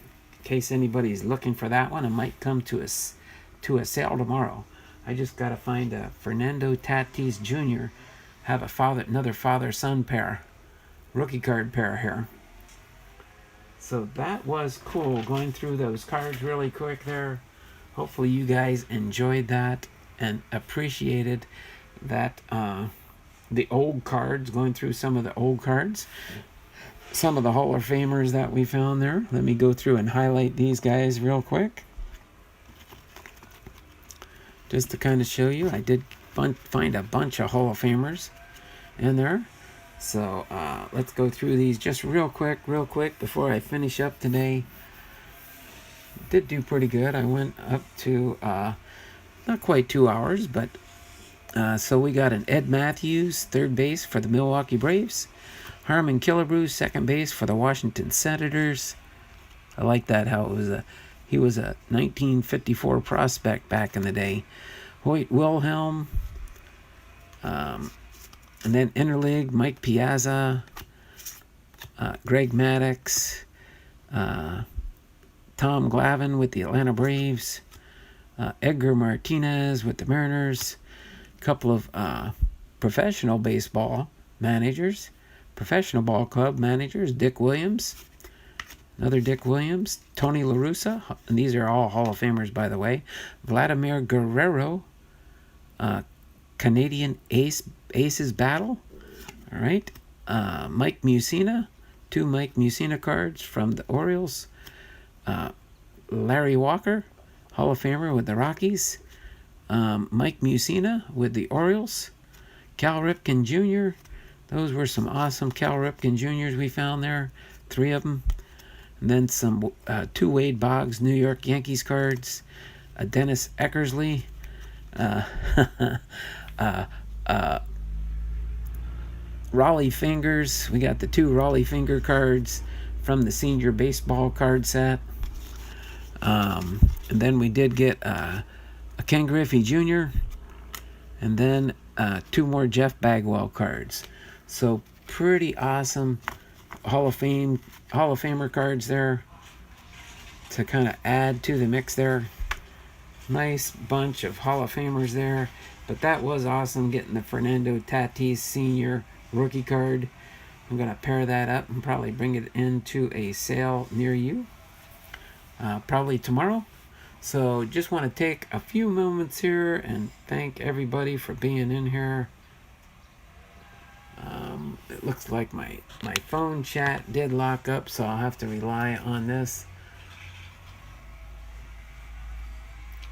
case anybody's looking for that one, it might come to a sale tomorrow. I just got to find a Fernando Tatis Jr. Have another father-son pair, rookie card pair here. So that was cool, going through those cards really quick there. Hopefully you guys enjoyed that and appreciated that, the old cards, going through some of the old cards. Some of the Hall of Famers that we found there. Let me go through and highlight these guys real quick. Just to kind of show you, I did find a bunch of Hall of Famers in there. So let's go through these just real quick before I finish up today. Did do pretty good. I went up to not quite 2 hours, but so we got an Ed Matthews, third base for the Milwaukee Braves. Harmon Killebrew, second base for the Washington Senators. I like that, how he was a 1954 prospect back in the day. Hoyt Wilhelm. And then Interleague, Mike Piazza, Greg Maddux, Tom Glavine with the Atlanta Braves, Edgar Martinez with the Mariners, a couple of professional baseball managers, professional ball club managers, Dick Williams, another Dick Williams, Tony La Russa, and these are all Hall of Famers, by the way, Vladimir Guerrero, Canadian Aces Battle. All right. Mike Mussina. 2 Mike Mussina cards from the Orioles. Larry Walker, Hall of Famer with the Rockies. Mike Mussina with the Orioles. Cal Ripken Jr. Those were some awesome Cal Ripken Jr.'s we found there. 3 of them. And then some 2 Wade Boggs New York Yankees cards. Dennis Eckersley. Raleigh Fingers. We got the 2 Raleigh Finger cards from the senior baseball card set. And then we did get a Ken Griffey Jr. And then 2 more Jeff Bagwell cards. So pretty awesome Hall of Famer cards there to kind of add to the mix there. Nice bunch of Hall of Famers there. But that was awesome, getting the Fernando Tatis Sr. rookie card. I'm going to pair that up and probably bring it into a sale near you. Probably tomorrow. So just want to take a few moments here and thank everybody for being in here. it looks like my phone chat did lock up, so I'll have to rely on this.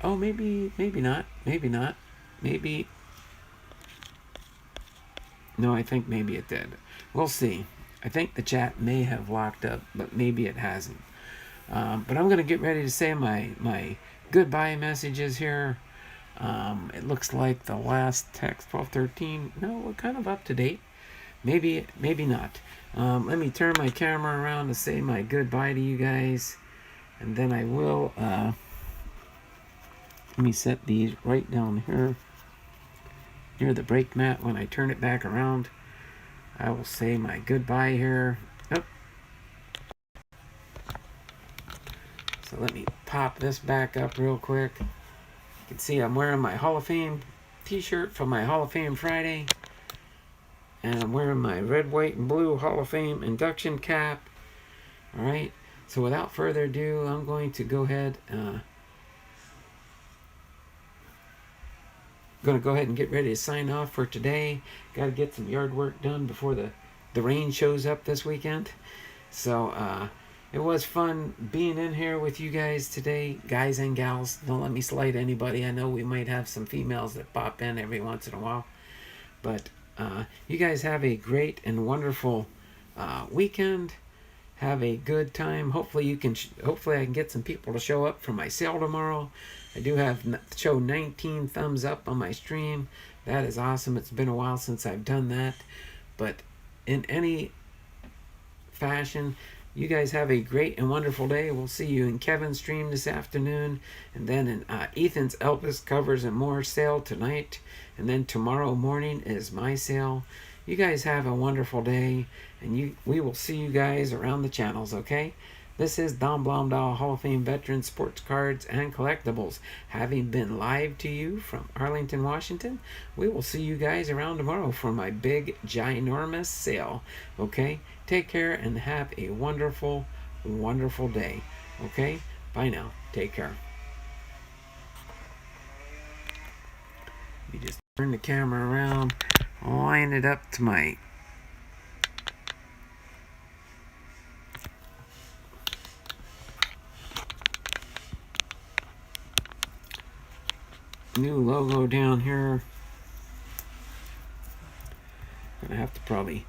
Oh, maybe not. Maybe not. Maybe. No, I think maybe it did. We'll see. I think the chat may have locked up, but maybe it hasn't. But I'm going to get ready to say my goodbye messages here. It looks like the last text, 12:13. No, we're kind of up to date. Maybe not. Let me turn my camera around to say my goodbye to you guys. And then I will, let me set these right down here near the brake mat. When I turn it back around, I will say my goodbye here. Oh. So let me pop this back up real quick. You can see I'm wearing my Hall of Fame t-shirt from my Hall of Fame Friday. And I'm wearing my red, white, and blue Hall of Fame induction cap. Alright, so without further ado, I'm going to go ahead and get ready to sign off for today. Got to get some yard work done before the rain shows up this weekend. So it was fun being in here with you guys today, guys and gals. Don't let me slight anybody. I know we might have some females that pop in every once in a while. But you guys have a great and wonderful weekend. Have a good time. Hopefully hopefully I can get some people to show up for my sale tomorrow. I do have show 19 thumbs up on my stream. That is awesome. It's been a while since I've done that. But in any fashion, you guys have a great and wonderful day. We'll see you in Kevin's stream this afternoon. And then in Ethan's Elvis Covers and More sale tonight. And then tomorrow morning is my sale. You guys have a wonderful day. And we will see you guys around the channels, okay? This is Don Blomdahl, Hall of Fame veteran, sports cards and collectibles. Having been live to you from Arlington, Washington, we will see you guys around tomorrow for my big, ginormous sale, okay? Take care and have a wonderful, wonderful day, okay? Bye now. Take care. Let me just turn the camera around, line it up to my new logo down here. Gonna have to probably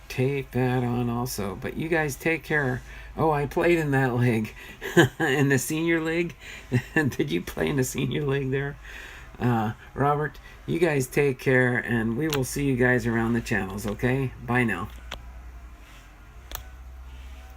tape that on also. But you guys take care. Oh, I played in that league. In the senior league. Did you play in the senior league there? Robert, you guys take care, and we will see you guys around the channels, okay? Bye now.